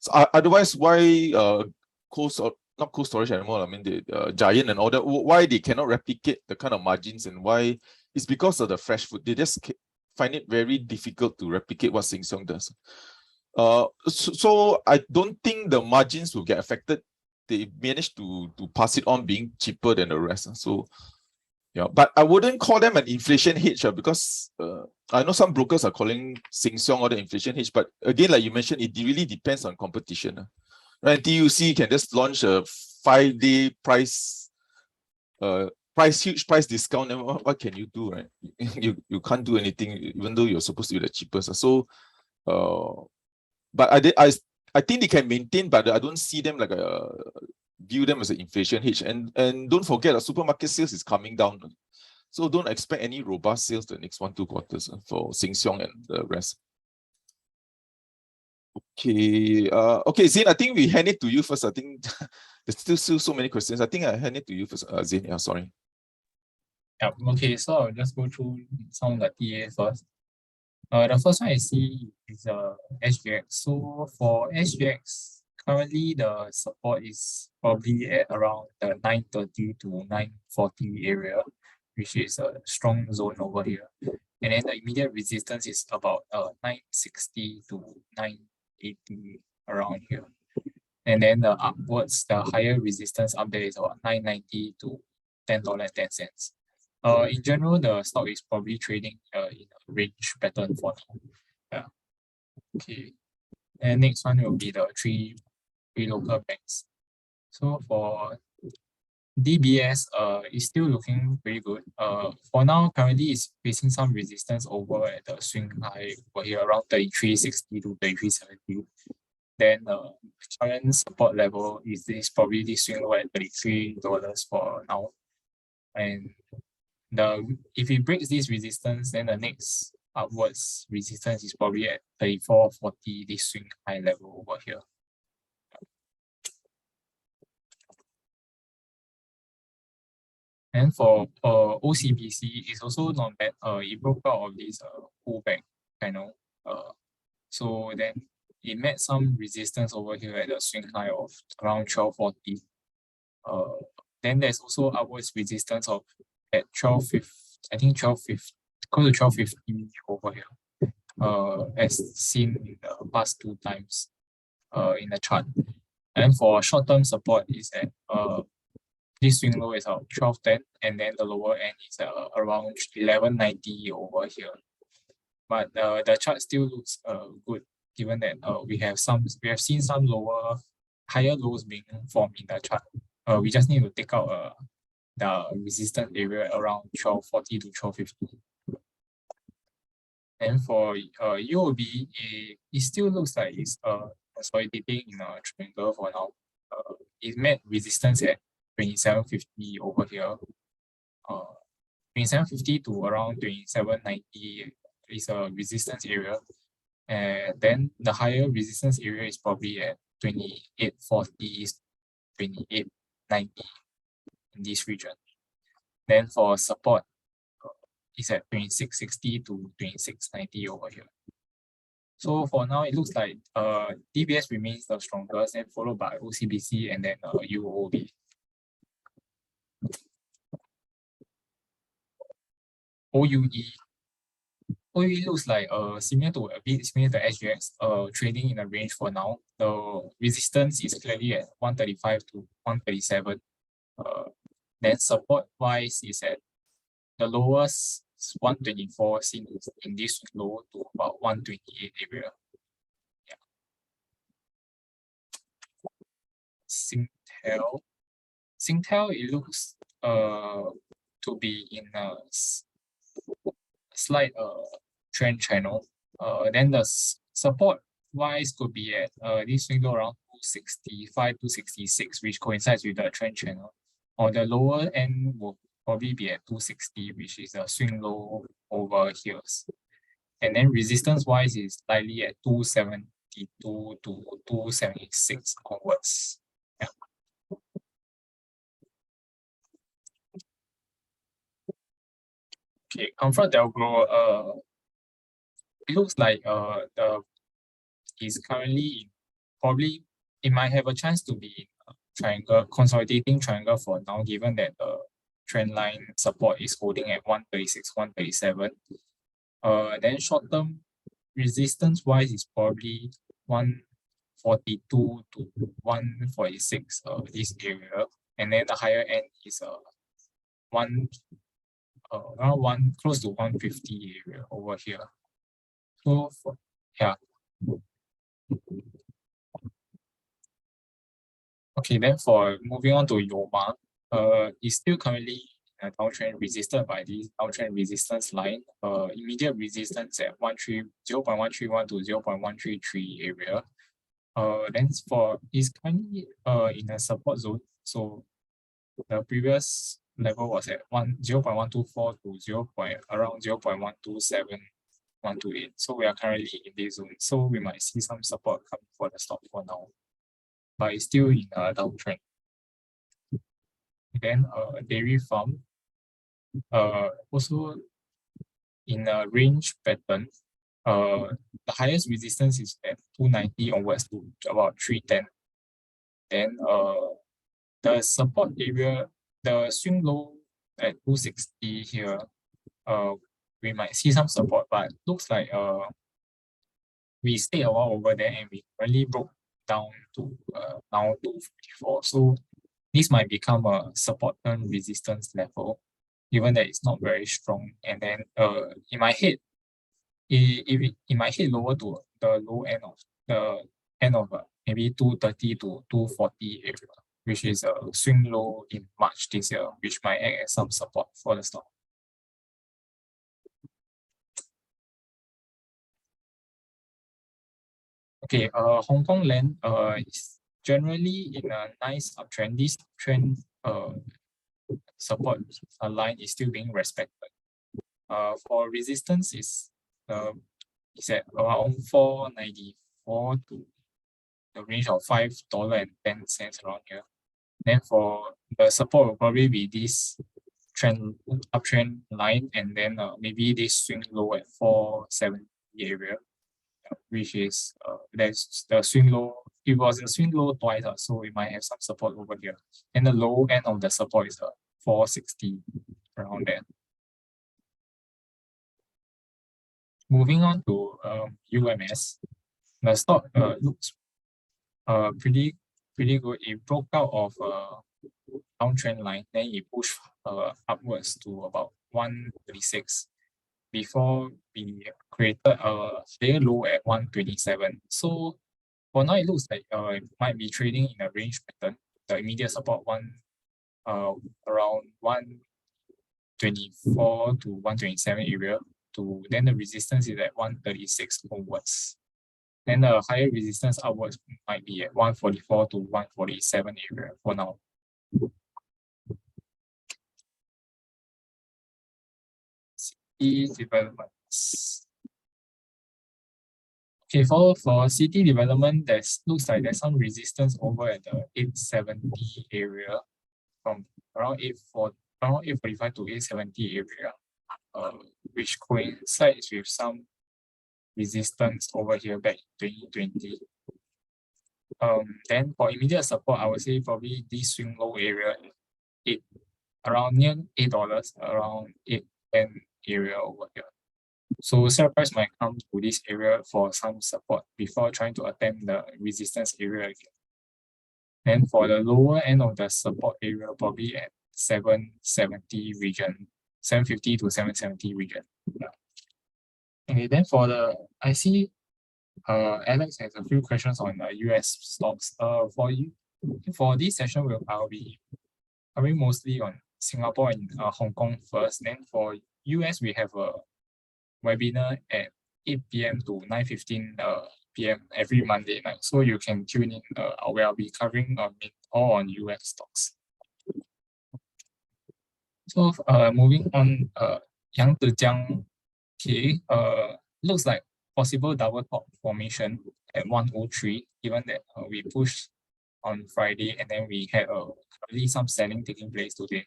So otherwise, why not cold storage anymore? I mean, the Giant and all that. Why they cannot replicate the kind of margins, and why it's because of the fresh food. They just find it very difficult to replicate what Sheng Siong does. So I don't think the margins will get affected. They managed to pass it on being cheaper than the rest. So yeah, but I wouldn't call them an inflation hedge because I know some brokers are calling Sheng Siong or the inflation hedge, but again, like you mentioned, it really depends on competition. Right? TUC can just launch a 5-day huge price discount, and what can you do, right? you can't do anything, even though you're supposed to be the cheapest. So but I think they can maintain, but I don't see them like view them as an inflation hedge. And don't forget, the supermarket sales is coming down. So don't expect any robust sales the next 1-2 quarters for Sheng Siong and the rest. Okay, okay, Zain, I think we hand it to you first. I think there's still so many questions. I think I hand it to you first, Zain. Yeah, sorry. Yeah, okay, so I'll just go through some of the TA first. The first one I see is SGX. So for SGX, currently the support is probably at around the 930 to 940 area, which is a strong zone over here. And then the immediate resistance is about 960 to 980 around here. And then the upwards, the higher resistance up there is about 990 to $10.10. In general, the stock is probably trading in a range pattern for now. Yeah. Okay. And next one will be the three local banks. So for DBS, is still looking pretty good. For now, currently it's facing some resistance over at the swing high over here around 33.60 to 33.70. Then current support level is probably this swing low at $33 for now. And if it breaks this resistance, then the next upwards resistance is probably at 34.40, this swing high level over here. And for OCBC, it's also not bad. It broke out of this pullback kind of. So then it met some resistance over here at the swing high of around 12.40. Then there's also upwards resistance of at 12.50, I think 12.50, close to 12.50 over here, as seen in the past 2 times in the chart. And for short-term support is at this swing low is at 12.10, and then the lower end is around 11.90 over here. But the chart still looks good, given that we have seen some higher lows being formed in the chart. We just need to take out the resistance area around 12.40 to 12.50. And for UOB, it still looks like it's consolidating in a triangle for now. It met resistance at 27.50 over here. 27.50 to around 27.90 is a resistance area. And then the higher resistance area is probably at 28.40, 28.90 in this region. Then for support, it's at 26.60 to 26.90 over here. So for now, it looks like DBS remains the strongest, and followed by OCBC and then UOB. OUE looks like a bit similar to SGX, trading in a range for now. The resistance is clearly at 135 to 137. Then support wise is at the lowest 124 seen in this low to about 128 area. Yeah. Singtel, it looks to be in a slight trend channel. Then the support wise could be at this window around 265 to 66, which coincides with the trend channel. Or the lower end will probably be at 260, which is a swing low over here. And then resistance wise is slightly at 272 to 276 onwards. Yeah. Okay, Comfort Delgro, it looks like is currently probably it might have a chance to be triangle consolidating triangle for now, given that the trend line support is holding at 136, 137. Then short term resistance wise is probably 142 to 146 this area, and then the higher end is around close to 150 area over here. So yeah. Okay, then for moving on to Yoma, it's still currently downtrend resisted by this downtrend resistance line. Immediate resistance at 0.131 to 0.133 area. Then is currently in a support zone. So the previous level was at 0.124 to around 0.127-128. So we are currently in this zone. So we might see some support coming for the stock for now, but it's still in a downtrend. Then dairy farm, also in a range pattern. The highest resistance is at 290 onwards to about 310. Then the support area, the swing low at 260 here, we might see some support, but looks like we stayed a while over there and we really broke down to now 254. So this might become a support and resistance level, given that it's not very strong. And then it might hit lower to the low end of maybe 230 to 240 area, which is a swing low in March this year, which might act as some support for the stock. Okay, Hong Kong Land is generally in a nice uptrend. This trend support line is still being respected. For resistance is at around 494 to the range of $5.10 around here. Then for the support will probably be this uptrend line, and then maybe this swing low at 470 area, which is there's the swing low. It was a swing low twice, so we might have some support over here. And the low end of the support is 460 around there. Moving on to UMS, the stock looks pretty good. It broke out of downtrend line, then it pushed upwards to about 136 before we created a higher low at 127. So for now, it looks like it might be trading in a range pattern. The immediate support around 124 to 127 area. Then the resistance is at 136 onwards. Then the higher resistance upwards might be at 144 to 147 area for now. City developments. Okay, for city development, looks like there's some resistance over at the 870 area, from around 845 to 870 area, which coincides with some resistance over here back in 2020. Then for immediate support, I would say probably this swing low area, around near $8, around 810 area over here. So sell price might come to this area for some support before trying to attempt the resistance area again. Then for the lower end of the support area, probably at 770 region, 750 to 770 region. Yeah. Okay, then I see Alex has a few questions on US stocks. For this session, I'll be covering mostly on Singapore and Hong Kong first. Then for US, we have a webinar at 8 p.m. to 9:15 p.m. every Monday night. So you can tune in where I'll be covering all on US stocks. So moving on, Yang Zhejiang, okay, looks like possible double top formation at 103, given that we pushed on Friday and then we had currently some selling taking place today.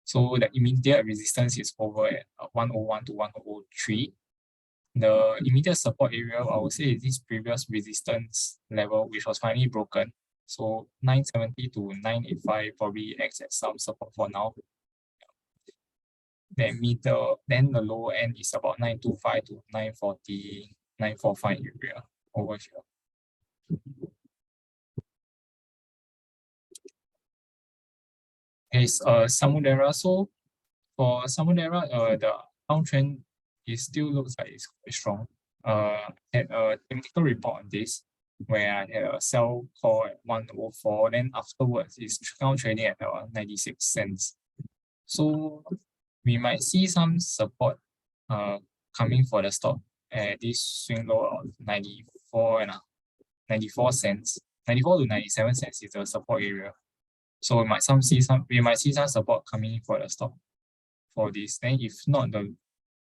So the immediate resistance is over at 101 to 103. The immediate support area, I would say, is this previous resistance level, which was finally broken. So 970 to 985 probably acts as some support for now. Then the lower end is about 925 to 940, 945 area over here. Okay, Samudera. So for Samudera, the downtrend still looks like it's quite strong. Had a technical report on this where I had a sell call at 104, then afterwards it's now trading at 96 cents. So we might see some support coming for the stock at this swing low of 94 cents. 94 to 97 cents is the support area. So we might see some support coming for the stock for this. Then if not, the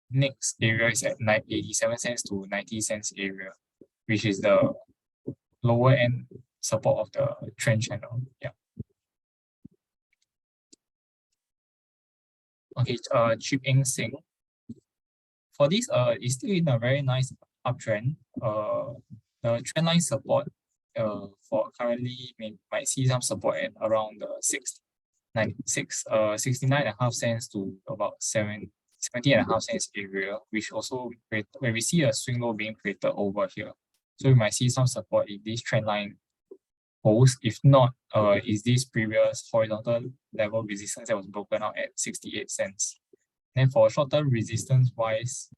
next area is at 87 cents to 90 cents area, which is the lower end support of the trend channel. Yeah. Okay, Chip Eng Sing. For this, it's still in a very nice uptrend. The trend line support for currently might see some support at around the 69.5 cents to about 70.5 cents area, which also where we see a swing low being created over here. So we might see some support if this trend line holds. If not, is this previous horizontal level resistance that was broken out at 68 cents. Then for short-term resistance wise,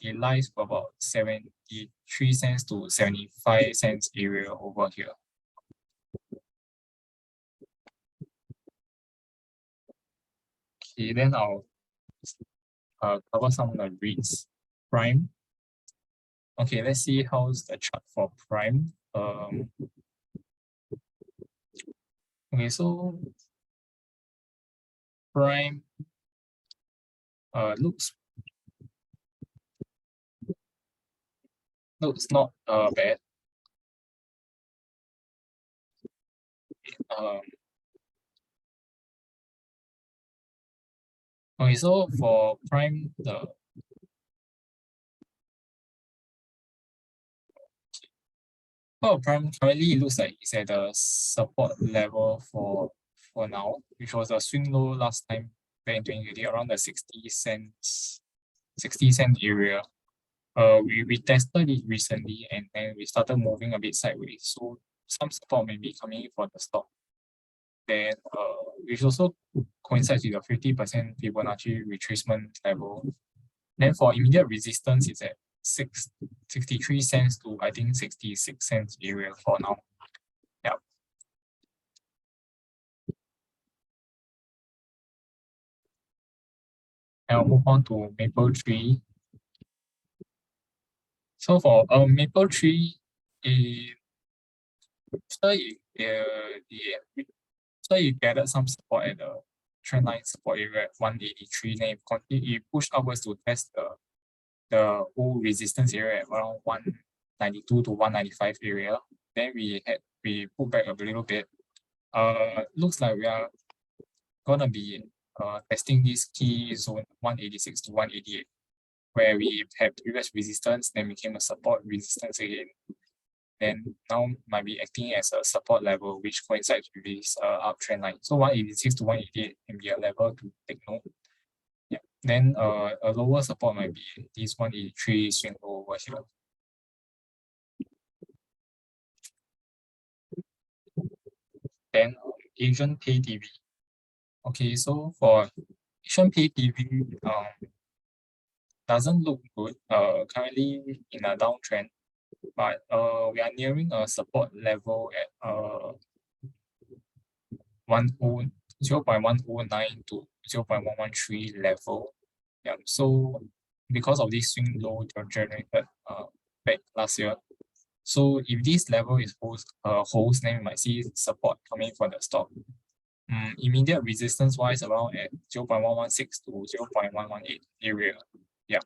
it lies for about 73 cents to 75 cents area over here. Okay, then I'll cover some of the REITs. Prime. Okay, let's see how's the chart for Prime. Okay, so Prime looks not bad. Okay, so for Prime, Prime currently it looks like it's at the support level for now, which was a swing low last time back in 2020 around the 60 cent area. We tested it recently and then we started moving a bit sideways. So some support may be coming in for the stock. Then which also coincides with the 50% Fibonacci retracement level. Then for immediate resistance, it's at 63 cents to I think 66 cents area for now. Yeah. And I'll move on to Mapletree. So for Mapletree, so you gathered some support at the trend line support area at 183. Then you push upwards to test the whole resistance area at around 192 to 195 area. Then we pull back a little bit. Looks like we are gonna be testing this key zone 186 to 188, where we had previous resistance, then became a support resistance again. Then now might be acting as a support level, which coincides with this uptrend line. So 186 to 188 can be a level to take note. Yeah. Then a lower support might be this 183 swing low over here. Then Asian Pay TV. Okay, so for Asian Pay TV, doesn't look good. Currently in a downtrend, but we are nearing a support level at 0.109 to 0.113 level. Yeah, so because of this swing low generated back last year. So if this level is holds, then we might see support coming for the stock. Immediate resistance wise around at 0.116 to 0.118 area. Yeah.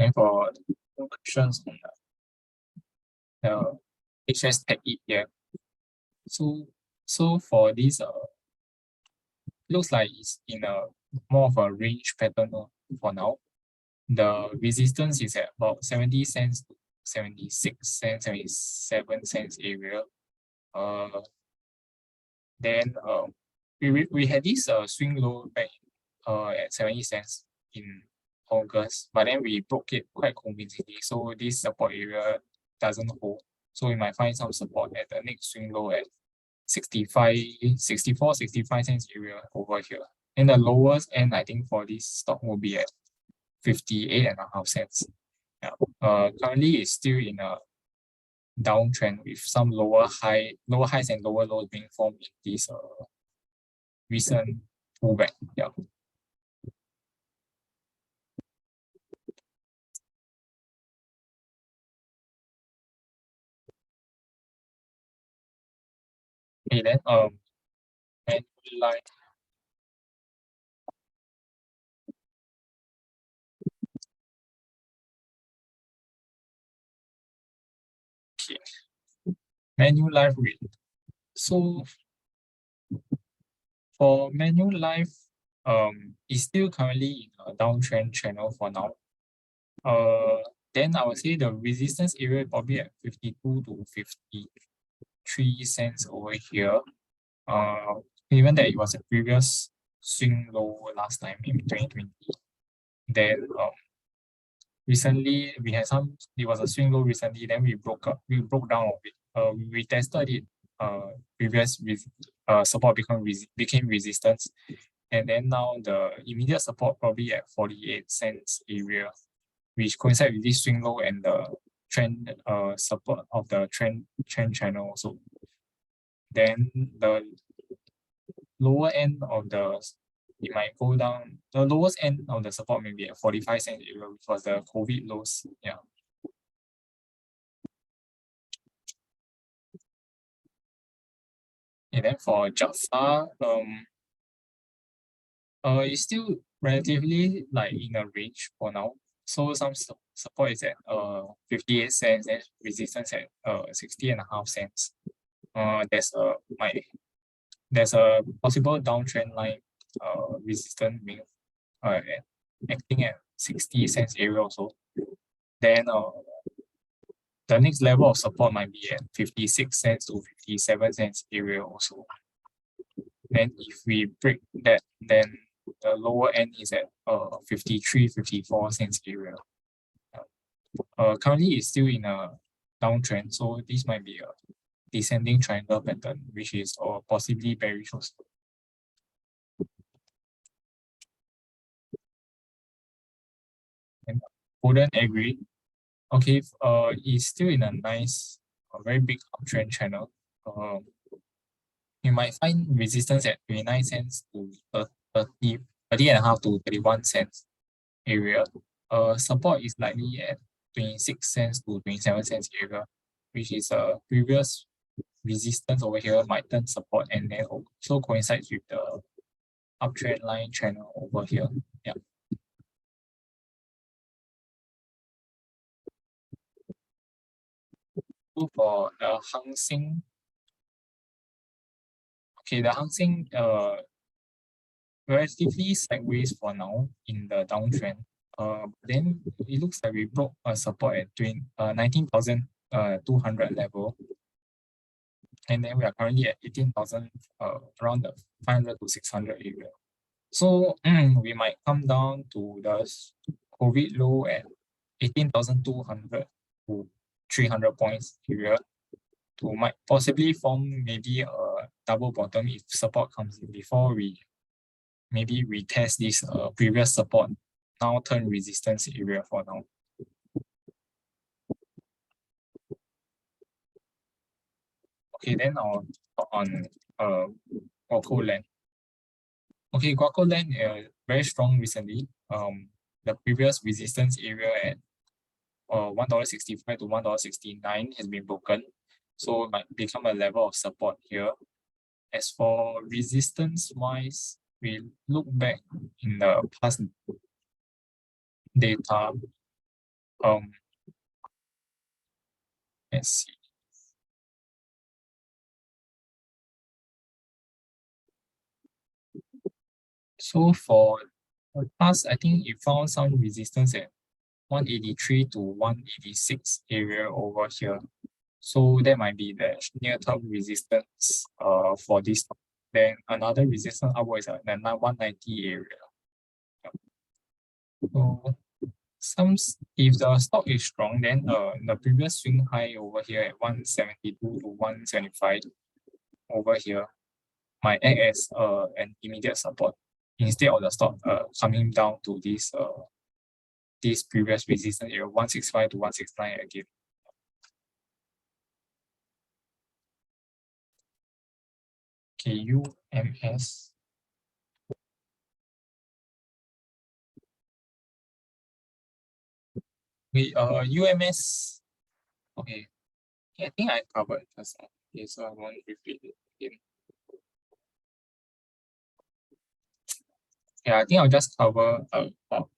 And for questions on the HS Tech ETF. So for this looks like it's in a more of a range pattern for now. The resistance is at about 70 cents to 76 cents, 77 cents area. Then we had this swing low back at 70 cents in August, but then we broke it quite convincingly. So this support area doesn't hold. So we might find some support at the next swing low at 65 cents area over here. And the lowest end, I think, for this stock will be at 58.5 cents. Yeah. Currently it's still in a downtrend with some lower highs and lower lows being formed in this recent pullback. Yeah. Okay, then Manulife. Okay. Manulife REIT. So for Manulife, is still currently in a downtrend channel for now. Then I would say the resistance area probably at 52 to 53 cents over here. Given that it was a previous swing low last time in 2020. Then recently we had it was a swing low recently, then we broke down a bit. We tested it, previous support became resistance. And then now the immediate support probably at 48 cents area, which coincide with this swing low and the trend support of the trend channel also. Then the lower end of it might go down. The lowest end of the support may be at 45 cents area, which was the COVID lows. Yeah. And then for Jaffa, it's still relatively like in a range for now. So some support is at 58 cents and resistance at 60.5 cents. There's a possible downtrend line resistance being acting at 60 cents area also. Then the next level of support might be at 56 cents to 57 cents area also. Then if we break that, then the lower end is at 53, 54 cents area. Currently it's still in a downtrend, so this might be a descending triangle pattern, which is possibly bearish also. And wouldn't agree. Okay, it's still in a nice, very big uptrend channel. You might find resistance at 29 cents to 30.5 to 31 cents area. Support is likely at 26 cents to 27 cents area, which is a previous resistance over here might turn support and then also coincides with the uptrend line channel over here. Yeah. So for the Hang Seng, okay, the Hang Seng relatively sideways for now in the downtrend. Then it looks like we broke a support at 19,200 level. And then we are currently at 18,000, around the 500 to 600 area. So we might come down to the COVID low at 18,200 to 300 points area to might possibly form maybe a double bottom if support comes in before we maybe retest this previous support, now turn resistance area for now. Okay, then I'll talk on Guaco Land. Okay, Guaco Land very strong recently. The previous resistance area at $1.65 to $1.69 has been broken. So it might become a level of support here. As for resistance wise, we look back in the past data. let's see. So for us, I think it found some resistance at 183 to 186 area over here. So that might be the near-term resistance for this stock. Then another resistance upwards at the 190 area. So if the stock is strong, then the previous swing high over here at 172 to 175 over here might act as an immediate support instead of the stock coming down to this previous resistance area 165 to 169 again. Okay, UMS. UMS. Okay. I think I covered just now. Okay, so I won't repeat it again. Yeah, I think I'll just cover about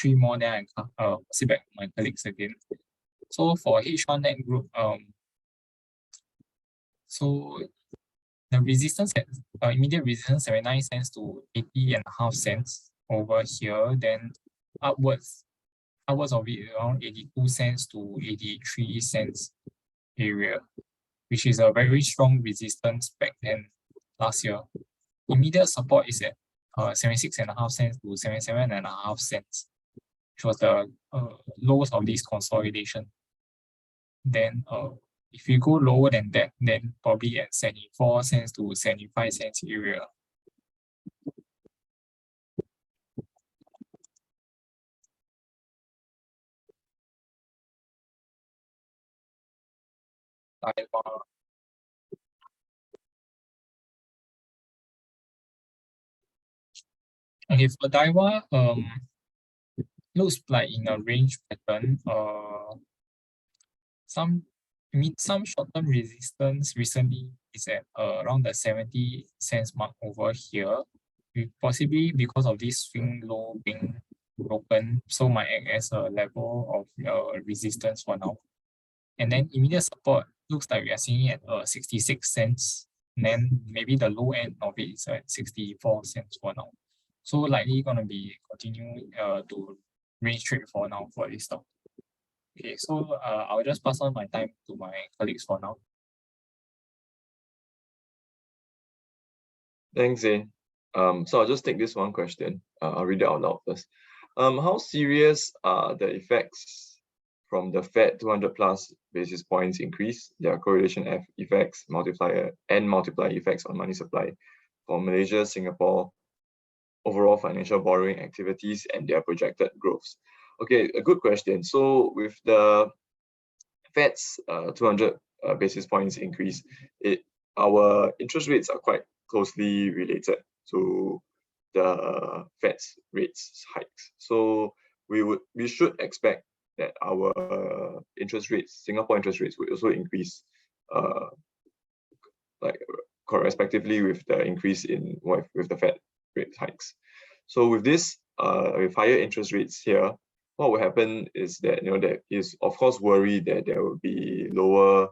3 more, then I sit back to my colleagues again. So for H1 Net Group, so the resistance at immediate resistance 79 cents to 80.5 cents over here, then upwards of it around 82 cents to 83 cents area, which is a very strong resistance back then last year. Immediate support is at 76.5 cents to 77.5 cents, which was the lowest of this consolidation. Then if you go lower than that, then probably at 74 cents to 75 cents area. Okay, for Daiwa, looks like in a range pattern. Some short-term resistance recently is at around the 70 cents mark over here, possibly because of this swing low being broken, so might act as a level of resistance for now. And then immediate support looks like we are seeing it at 66 cents. And then maybe the low end of it is at 64 cents for now. So likely gonna be continuing to range trade for now for this stock. Okay, so I'll just pass on my time to my colleagues for now. Thanks, Zane. So I'll just take this one question. I'll read it out loud first. How serious are the effects from the Fed 200 plus basis points increase, their correlation effects, multiplier effects on money supply for Malaysia, Singapore, overall financial borrowing activities and their projected growths? Okay, a good question. So with the Fed's 200 basis points increase, our interest rates are quite closely related to the Fed's rates hikes. So we should expect that our interest rates, Singapore interest rates, will also increase, like respectively with the increase in with the Fed rate hikes. So with this, with higher interest rates here, what will happen is that there is of course worry that there will be lower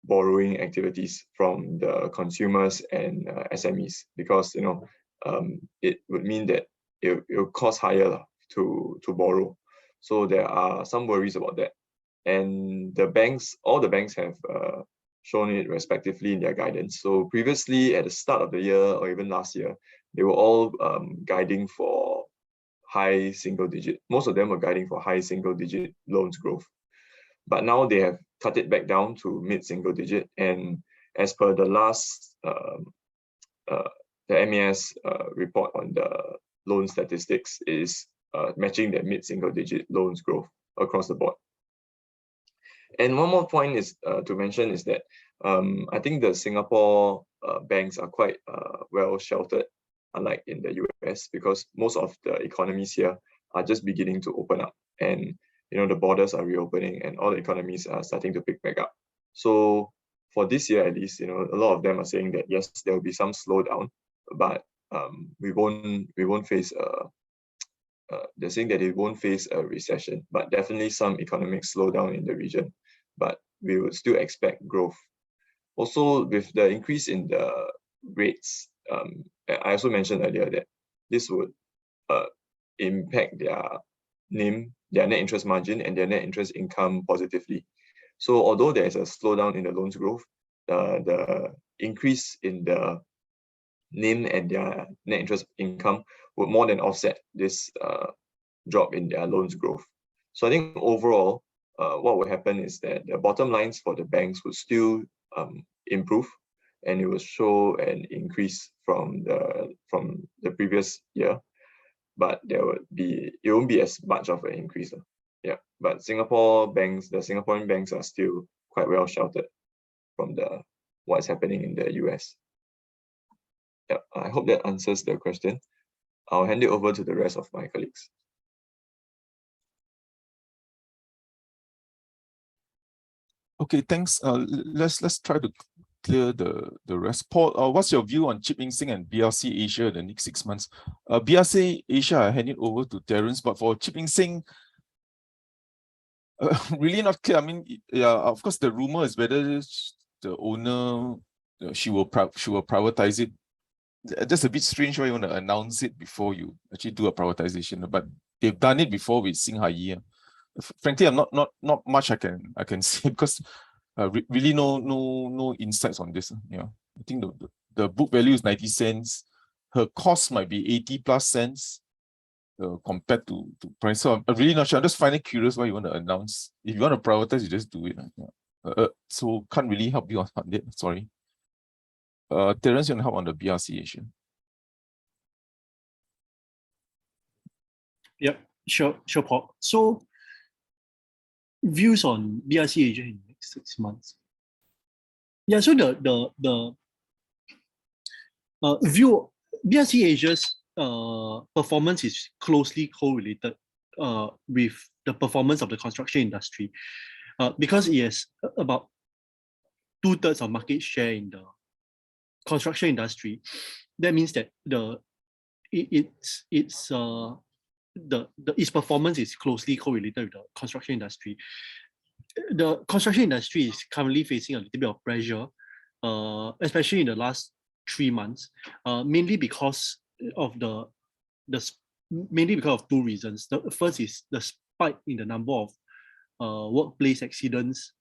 borrowing activities from the consumers and SMEs, because it would mean that it will cost higher to borrow. So there are some worries about that, and all the banks have shown it respectively in their guidance. So previously at the start of the year or even last year, they were all guiding for high single digit. Most of them were guiding for high single digit loans growth. But now they have cut it back down to mid-single digit, and as per the last the MAS report on the loan statistics is matching that mid-single digit loans growth across the board. And one more point is to mention is that I think the Singapore banks are quite well sheltered, unlike in the US, because most of the economies here are just beginning to open up, and the borders are reopening and all the economies are starting to pick back up. So for this year at least, a lot of them are saying that yes, there will be some slowdown, but we won't face they're saying that it won't face a recession, but definitely some economic slowdown in the region. But we would still expect growth. Also, with the increase in the rates, I also mentioned earlier that this would impact their NIM, their net interest margin, and their net interest income positively. So although there is a slowdown in the loans growth, the increase in the NIM and their net interest income would more than offset this drop in their loans growth. So I think overall, what will happen is that the bottom lines for the banks would still improve, and it will show an increase from the previous year, but it won't be as much of an increase. Yeah, but Singapore banks, the Singaporean banks are still quite well sheltered from what's happening in the US. Yeah, I hope that answers the question. I'll hand it over to the rest of my colleagues. Okay, thanks. Let's try to clear the rest. Paul, what's your view on Chip Eng Seng and BRC Asia the next 6 months? BRC Asia, I hand it over to Terence, but for Chip Eng Seng, really not clear. I mean, yeah, of course, the rumor is whether the owner she will privatize it. That's a bit strange why you want to announce it before you actually do a privatization. But they've done it before with Singhai. Frankly, I'm not much I can say because really no insights on this. Yeah, I think the book value is 90 cents. Her cost might be 80 plus cents compared to price. So I'm really not sure. I'm just finding curious why you want to announce. If you want to privatize, you just do it. Yeah. So can't really help you on that. Sorry. Terence, you want to help on the BRC Asia? Yep, sure, Paul. So views on BRC Asia in the next 6 months. Yeah, so the view BRC Asia's performance is closely correlated with the performance of the construction industry because it has about 2/3 of market share in the construction industry. That means that its performance is closely correlated with the construction industry. The construction industry is currently facing a little bit of pressure, especially in the last 3 months, mainly because of two reasons. The first is the spike in the number of workplace accidents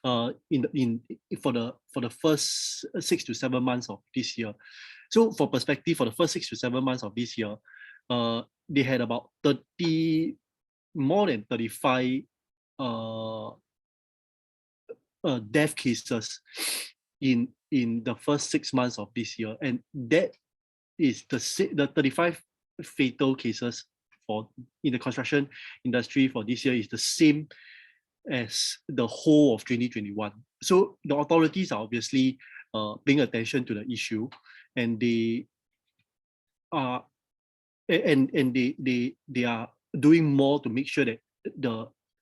for the first 6 to 7 months of this year. So for perspective, for the first 6 to 7 months of this year, they had about more than 35 death cases in the first 6 months of this year, and that is the 35 fatal cases in the construction industry for this year is the same as the whole of 2021. So the authorities are obviously paying attention to the issue, and they are they are doing more to make sure that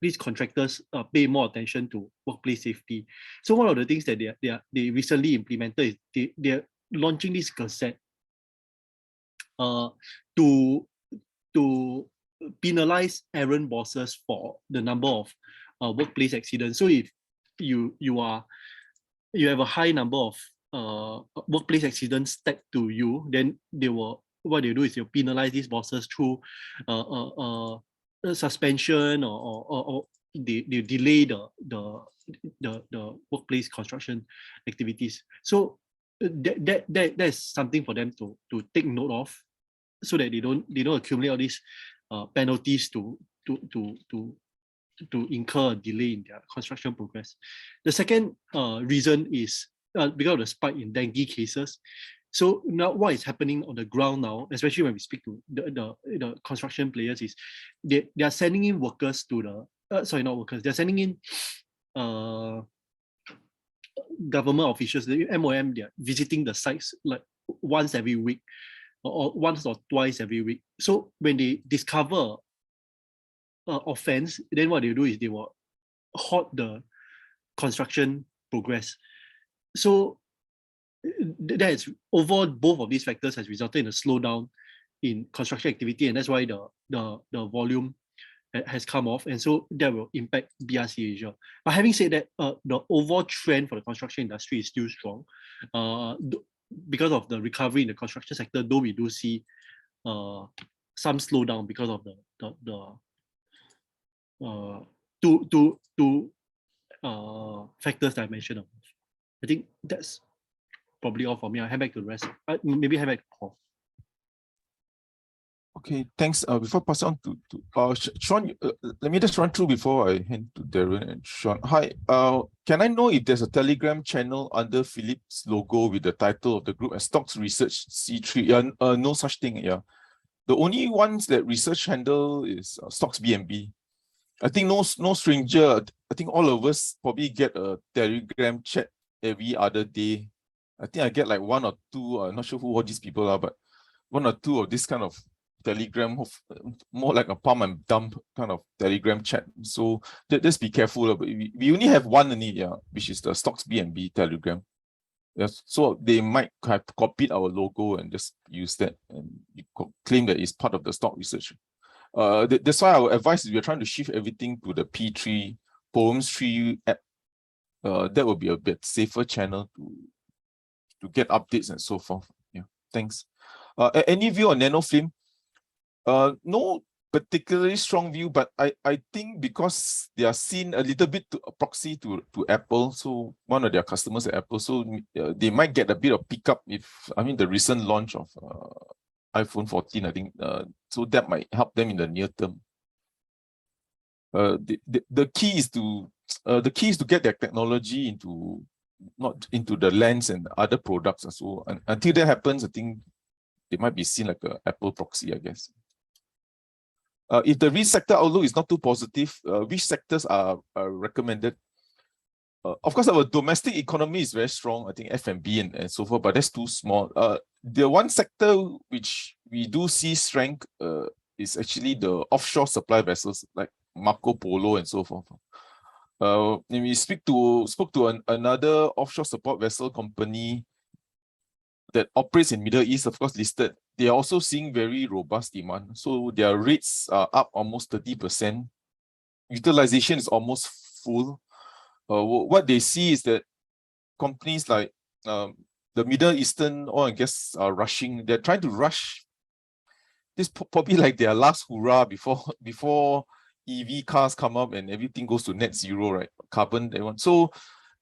these contractors pay more attention to workplace safety. So one of the things that they recently implemented is they're launching this gazette to penalize errant bosses for the number of workplace accidents. So if you have a high number of workplace accidents stacked to you, then what they do is they'll penalize these bosses through suspension or they delay the workplace construction activities. So that is something for them to take note of, so that they don't accumulate all these penalties to incur a delay in their construction progress. The second reason is because of the spike in dengue cases. So now what is happening on the ground now, especially when we speak to the construction players, is they are sending in workers to they're sending in government officials, the MOM, they're visiting the sites like once every week or once or twice every week. So when they discover offense, then what they do is they will halt the construction progress. So that is overall, both of these factors has resulted in a slowdown in construction activity, and that's why the volume has come off, and so that will impact BRC Asia. But having said that, the overall trend for the construction industry is still strong, because of the recovery in the construction sector. Though we do see some slowdown because of the two factors that I mentioned above. I think that's probably all for me. I'll hand back to the rest. Maybe hand back to Paul. Okay, thanks. Before passing on to Sean, let me just run through before I hand to Darren and Sean. Hi, can I know if there's a Telegram channel under Phillip's logo with the title of the group as Stocks Research C3? No such thing. Yeah, the only ones that research handle is Stocks BNB. I think no stranger. I think all of us probably get a Telegram chat every other day. I think I get like one or two. I'm not sure who all these people are, but one or two of this kind of Telegram, more like a pump and dump kind of Telegram chat. So just be careful. But we only have one in it, yeah, which is the Stocks BNB Telegram. Yes, so they might have copied our logo and just use that and claim that it's part of the stock research. That's why our advice is we're trying to shift everything to the P3 Poems 3 app. That will be a bit safer channel to get updates and so forth. Yeah, thanks. Any view on nanofilm? No particularly strong view, but I think because they are seen a little bit to a proxy to Apple, so one of their customers at Apple, so they might get a bit of pickup if, I mean, the recent launch of iPhone 14, I think, so that might help them in the near term. The key is to get their technology into the lens and other products. So until that happens, I think they might be seen like an Apple proxy, I guess. If the REIT sector outlook is not too positive, which sectors are recommended? Of course, our domestic economy is very strong. I think F&B and so forth, but that's too small. The one sector which we do see strength is actually the offshore supply vessels like Marco Polo and so forth. When we spoke to another offshore support vessel company that operates in Middle East, of course, listed, they are also seeing very robust demand. So their rates are up almost 30%. Utilization is almost full. What they see is that companies like the Middle Eastern oil and gas are rushing. They're trying to rush. This probably like their last hurrah before EV cars come up and everything goes to net zero, right? Carbon, they want. So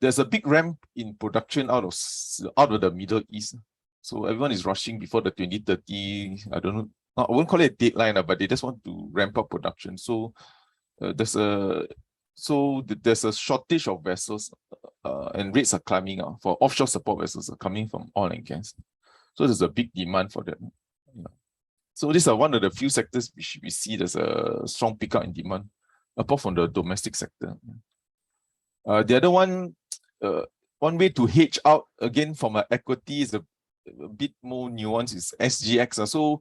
there's a big ramp in production out of the Middle East. So everyone is rushing before the 2030. I don't know. I won't call it a deadline, but they just want to ramp up production. So there's a shortage of vessels, and rates are climbing up for offshore support vessels are coming from oil and gas. So there's a big demand for them. Yeah. So these are one of the few sectors which we see there's a strong pickup in demand, apart from the domestic sector. The other one way to hedge out again from an equity is a bit more nuanced is SGX. So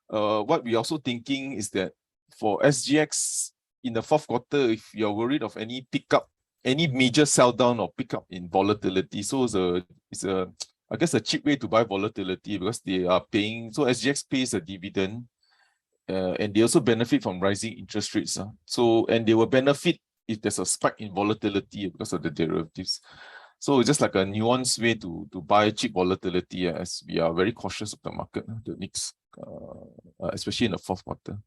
what we're also thinking is that for SGX in the fourth quarter, if you're worried of any pickup, any major sell down or pickup in volatility, so it's a I guess a cheap way to buy volatility because they are paying. So SGX pays a dividend, and they also benefit from rising interest rates. And they will benefit if there's a spike in volatility because of the derivatives. So it's just like a nuanced way to buy cheap volatility, as we are very cautious of the market, the next, especially in the fourth quarter.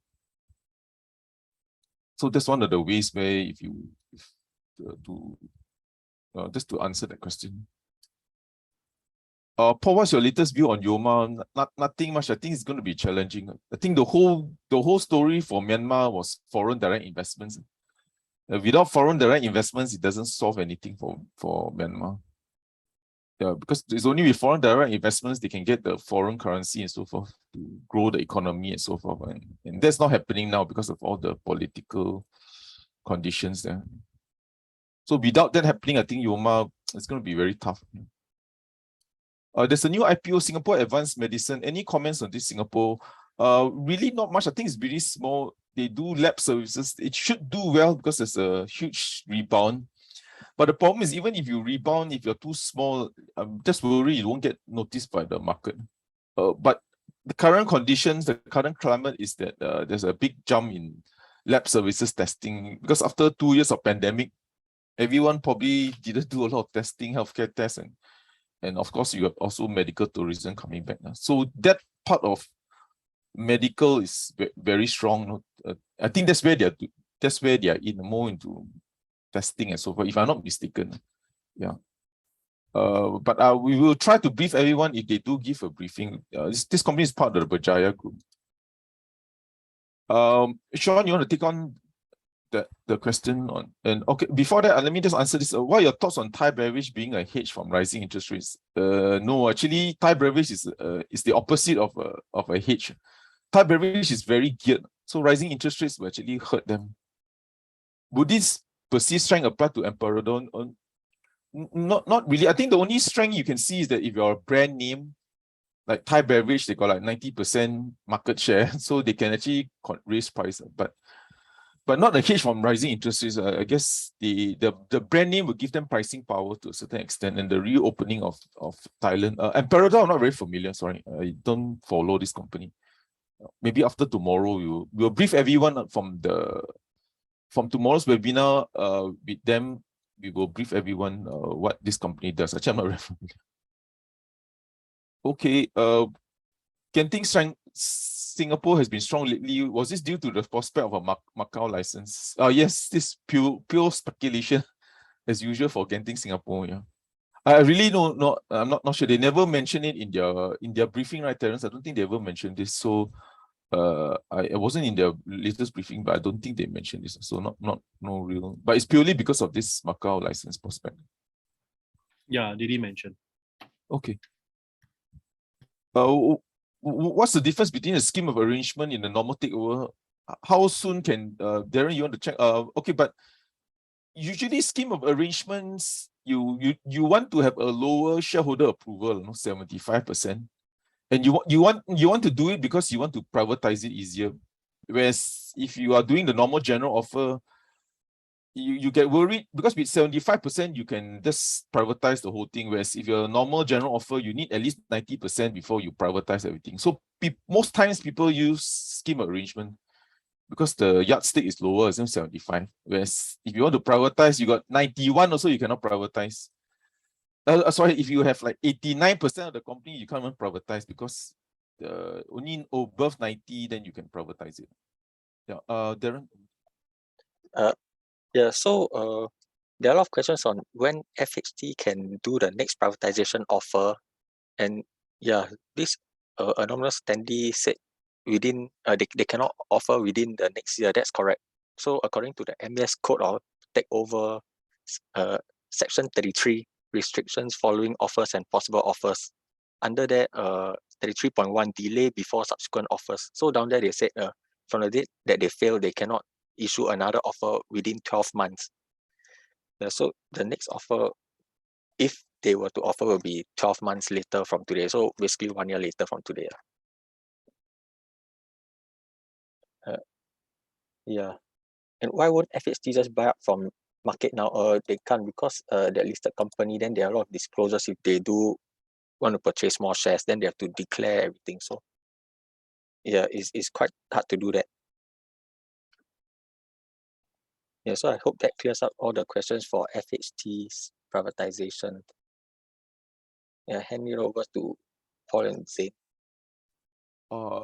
So that's one of the ways where just to answer that question. Paul, what's your latest view on Yoma? Nothing much. I think it's going to be challenging. I think the whole story for Myanmar was foreign direct investments. Without foreign direct investments, it doesn't solve anything for Myanmar. Yeah, because it's only with foreign direct investments they can get the foreign currency and so forth to grow the economy and so forth. And that's not happening now because of all the political conditions there. So without that happening, I think Yoma is going to be very tough. There's a new IPO, Singapore Advanced Medicine. Any comments on this, Singapore? Really not much. I think it's really small. They do lab services. It should do well because there's a huge rebound. But the problem is, even if you rebound, if you're too small, I'm just worried you won't get noticed by the market. But the current conditions, the current climate is that there's a big jump in lab services testing because after 2 years of pandemic, everyone probably didn't do a lot of testing, healthcare tests, and of course you have also medical tourism coming back now. So that part of medical is very strong. I think that's where they are in more into testing and so forth, if I'm not mistaken. Yeah. But we will try to brief everyone if they do give a briefing. This company is part of the Berjaya group. Sean, you want to take on the question on, and okay, before that, let me just answer this. What are your thoughts on Thai beverage being a hedge from rising interest rates? No, actually, Thai beverage is the opposite of a hedge. Thai beverage is very geared, so rising interest rates will actually hurt them. Would this perceived strength apply to Emperador? Not really. I think the only strength you can see is that if you're a brand name, like Thai beverage, they got like 90% market share, so they can actually raise price. But not a hedge from rising interest rates. I guess the brand name will give them pricing power to a certain extent, and the reopening of Thailand. Emperador, I'm not very familiar. Sorry, I don't follow this company. Maybe after tomorrow, we'll brief everyone from tomorrow's webinar. With them, we will brief everyone what this company does. Actually, I'm not very familiar. Okay. Genting strength. Singapore has been strong lately. Was this due to the prospect of a Macau license? Yes, this pure speculation as usual for Genting Singapore. Yeah, I really I'm not sure. They never mentioned it in their briefing, right, Terence? I don't think they ever mentioned this. So I wasn't in their latest briefing, but I don't think they mentioned this. So no real. But it's purely because of this Macau license prospect. Yeah, did he mention? Okay. What's the difference between a scheme of arrangement in the normal takeover? How soon can Darren, you want to check? Okay, but usually scheme of arrangements, you want to have a lower shareholder approval, 75%, and you want to do it because you want to privatize it easier. Whereas if you are doing the normal general offer, you get worried because with 75%, you can just privatize the whole thing. Whereas if you're a normal general offer, you need at least 90% before you privatize everything. So most times people use scheme arrangement because the yardstick is lower than 75. Whereas if you want to privatize, you got 91 also, you cannot privatize. Sorry, if you have like 89% of the company, you can't even privatize because only above 90, then you can privatize it. Yeah, Darren? Yeah, so there are a lot of questions on when FHT can do the next privatization offer. And yeah, this anonymous attendee said within they cannot offer within the next year. That's correct. So according to the MAS code of takeover section 33, restrictions following offers and possible offers, under that 33.1, delay before subsequent offers. So down there they said from the date that they fail, they cannot issue another offer within 12 months. So the next offer, if they were to offer, will be 12 months later from today. So basically 1 year later from today. Yeah. And why won't FHT just buy up from market now? They can't because they're listed company, then there are a lot of disclosures. If they do want to purchase more shares, then they have to declare everything. So yeah, it's quite hard to do that. Yeah, so I hope that clears up all the questions for FHT's privatization. Yeah, hand it over to Paul and Zain.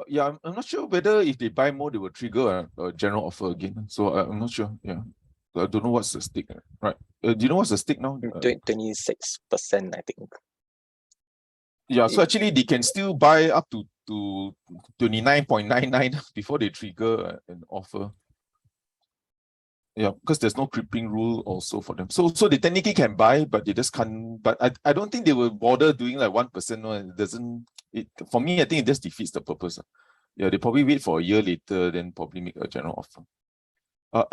Yeah, I'm not sure whether if they buy more, they will trigger a general offer again. So I'm not sure. Yeah, I don't know what's the stake. Right? Do you know what's the stake now? 26%, I think. Yeah, so actually they can still buy up to 29.99 before they trigger an offer. Yeah, because there's no crippling rule also for them. So they technically can buy, but they just can't. But I don't think they will bother doing like 1%. No, it doesn't. For me, I think it just defeats the purpose. Yeah, they probably wait for a year later, then probably make a general offer.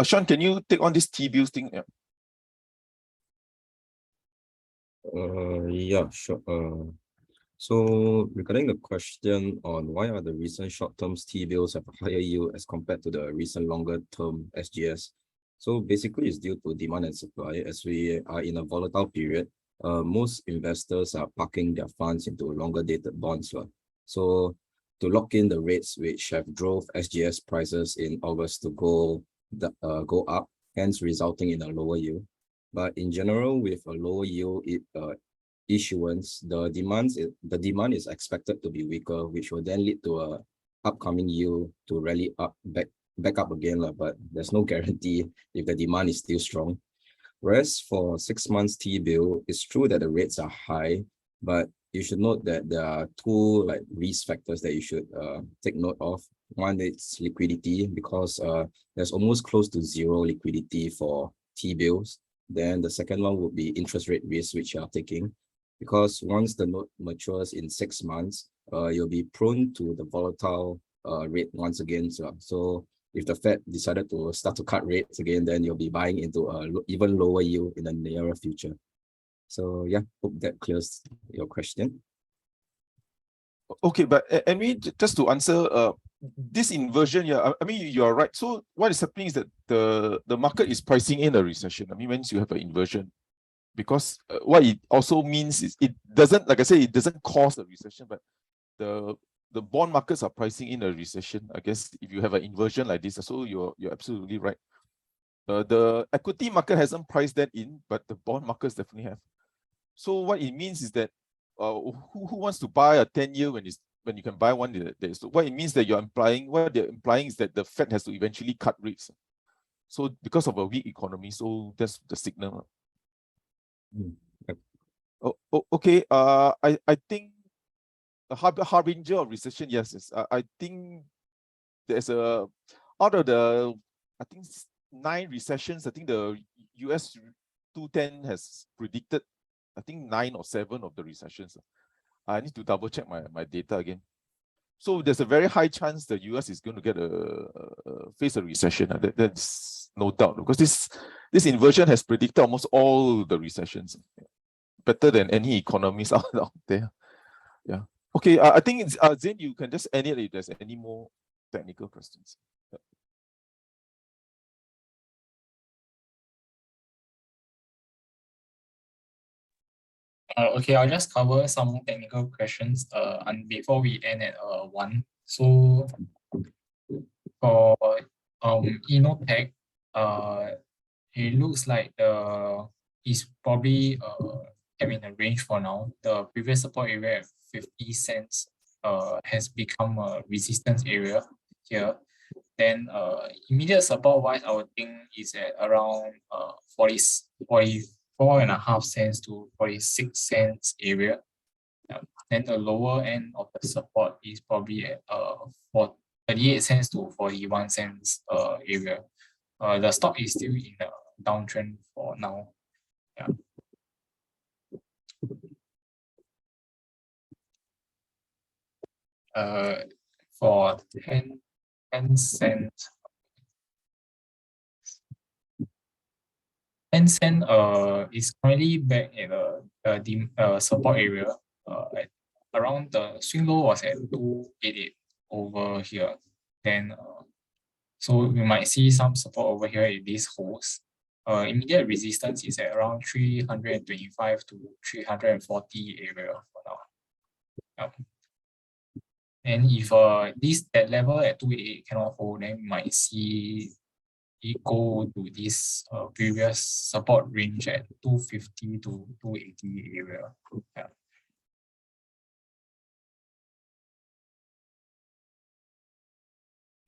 Sean, can you take on this T-bills thing? Yeah. Yeah, sure. So regarding the question on why are the recent short-term T-bills have a higher yield as compared to the recent longer-term SGS? So basically it's due to demand and supply. As we are in a volatile period, most investors are parking their funds into longer dated bonds. So to lock in the rates which have drove SGS prices in August to go up, hence resulting in a lower yield. But in general, with a lower yield issuance, the demand is expected to be weaker, which will then lead to a upcoming yield to rally up back up again. But there's no guarantee if the demand is still strong. Whereas for 6 months T-bill, it's true that the rates are high, but you should note that there are two risk factors that you should take note of. One is liquidity, because there's almost close to zero liquidity for T-bills. Then the second one would be interest rate risk, which you are taking, because once the note matures in 6 months, you'll be prone to the volatile rate once again. So if the Fed decided to start to cut rates again, then you'll be buying into a even lower yield in the nearer future. So yeah, hope that clears your question. Okay, but Henry, just to answer this inversion, yeah, I mean, you're right. So what is happening is that the market is pricing in a recession. I mean, once you have an inversion, because what it also means is it doesn't, like I say, it doesn't cause a recession, but the bond markets are pricing in a recession. I guess if you have an inversion like this, so you're absolutely right. The equity market hasn't priced that in, but the bond markets definitely have. So what it means is that who wants to buy a 10-year when you can buy one that is, what it means that what they're implying is that the Fed has to eventually cut rates. So because of a weak economy, so that's the signal. Okay. I think the harbinger of recession, yes. I think there's out of the 9 recessions, I think the US 210 has predicted, I think 9 or 7 of the recessions. I need to double check my data again. So there's a very high chance the US is going to get face a recession. That's no doubt, because this inversion has predicted almost all the recessions, better than any economists out there. Yeah. Okay. I think Zain, you can just end it if there's any more technical questions. Okay, I'll just cover some technical questions and before we end at 1. So for Inotech, it looks like it's probably in a range for now. The previous support area at 50 cents has become a resistance area here. Then immediate support wise, I would think is at around 44.5 cents to 46 cents area. Then the lower end of the support is probably at 38 cents to 41 cents area. The stock is still in a downtrend for now. Yeah. For 10 cents. 10 cent is currently back at the support area. At around the swing low was at 288 over here. Then so we might see some support over here if this holds. Immediate resistance is at around 325 to 340 area for now. Yeah. And if that level at 288 cannot hold, then we might see it go to this previous support range at 250 to 280 area. Yeah.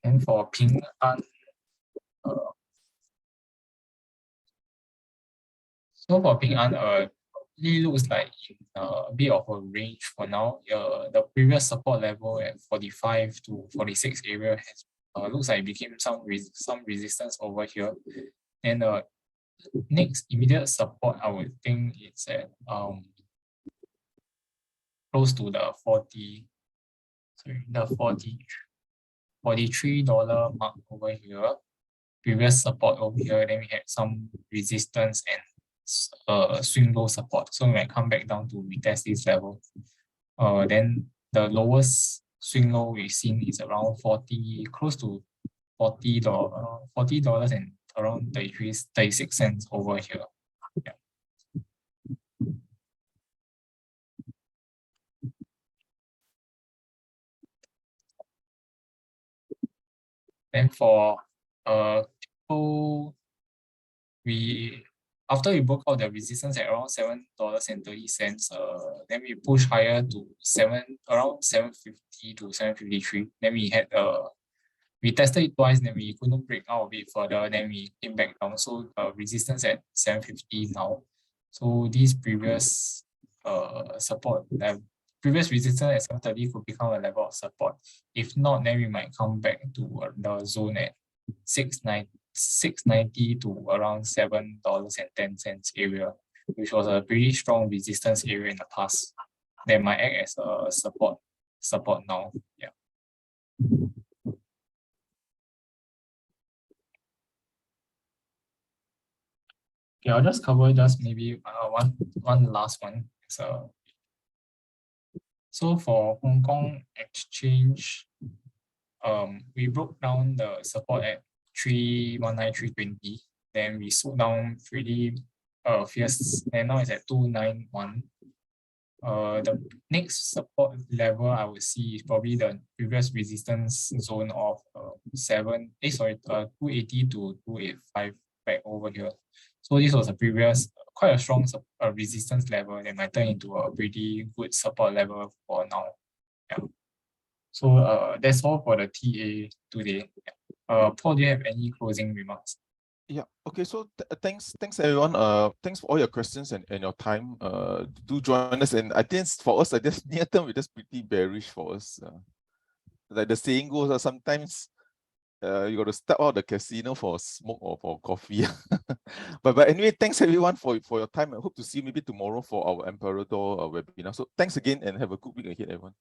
And for Ping An, so for Ping An, it looks like in a bit of a range for now. The previous support level at 45 to 46 area has looks like it became some resistance over here. And next immediate support, I would think it's at close to the $43 mark over here. Previous support over here, then we had some resistance and swing low support. So we might come back down to retest this level. Then the lowest swing low we've seen is around close to $40 and around 36 cents over here. Yeah. Then for so after we broke out the resistance at around $7.30, then we pushed higher to around 750 to 753. Then we tested it twice, then we couldn't break out of it further, then we came back down. So resistance at 750 now. So these previous previous resistance at 730 could become a level of support. If not, then we might come back to the zone at 690 to around $7.10 area, which was a pretty strong resistance area in the past. That might act as a support now. Yeah. Okay, I'll just cover maybe one last one. So for Hong Kong exchange, we broke down the support at 319, 320. Then we sold down pretty fierce, and now it's at 291. The next support level I would see is probably the previous resistance zone of 280 to 285 back over here. So this was a previous quite a strong resistance level that might turn into a pretty good support level for now. Yeah. So that's all for the TA today. Paul, do you have any closing remarks? Yeah. Okay. So thanks everyone. Thanks for all your questions and your time. Do join us. And I think for us, like this near term, it's pretty bearish for us. Like the saying goes, sometimes you got to step out of the casino for a smoke or for coffee. but anyway, thanks everyone for your time. I hope to see you maybe tomorrow for our Emperador webinar. So thanks again and have a good week ahead, everyone.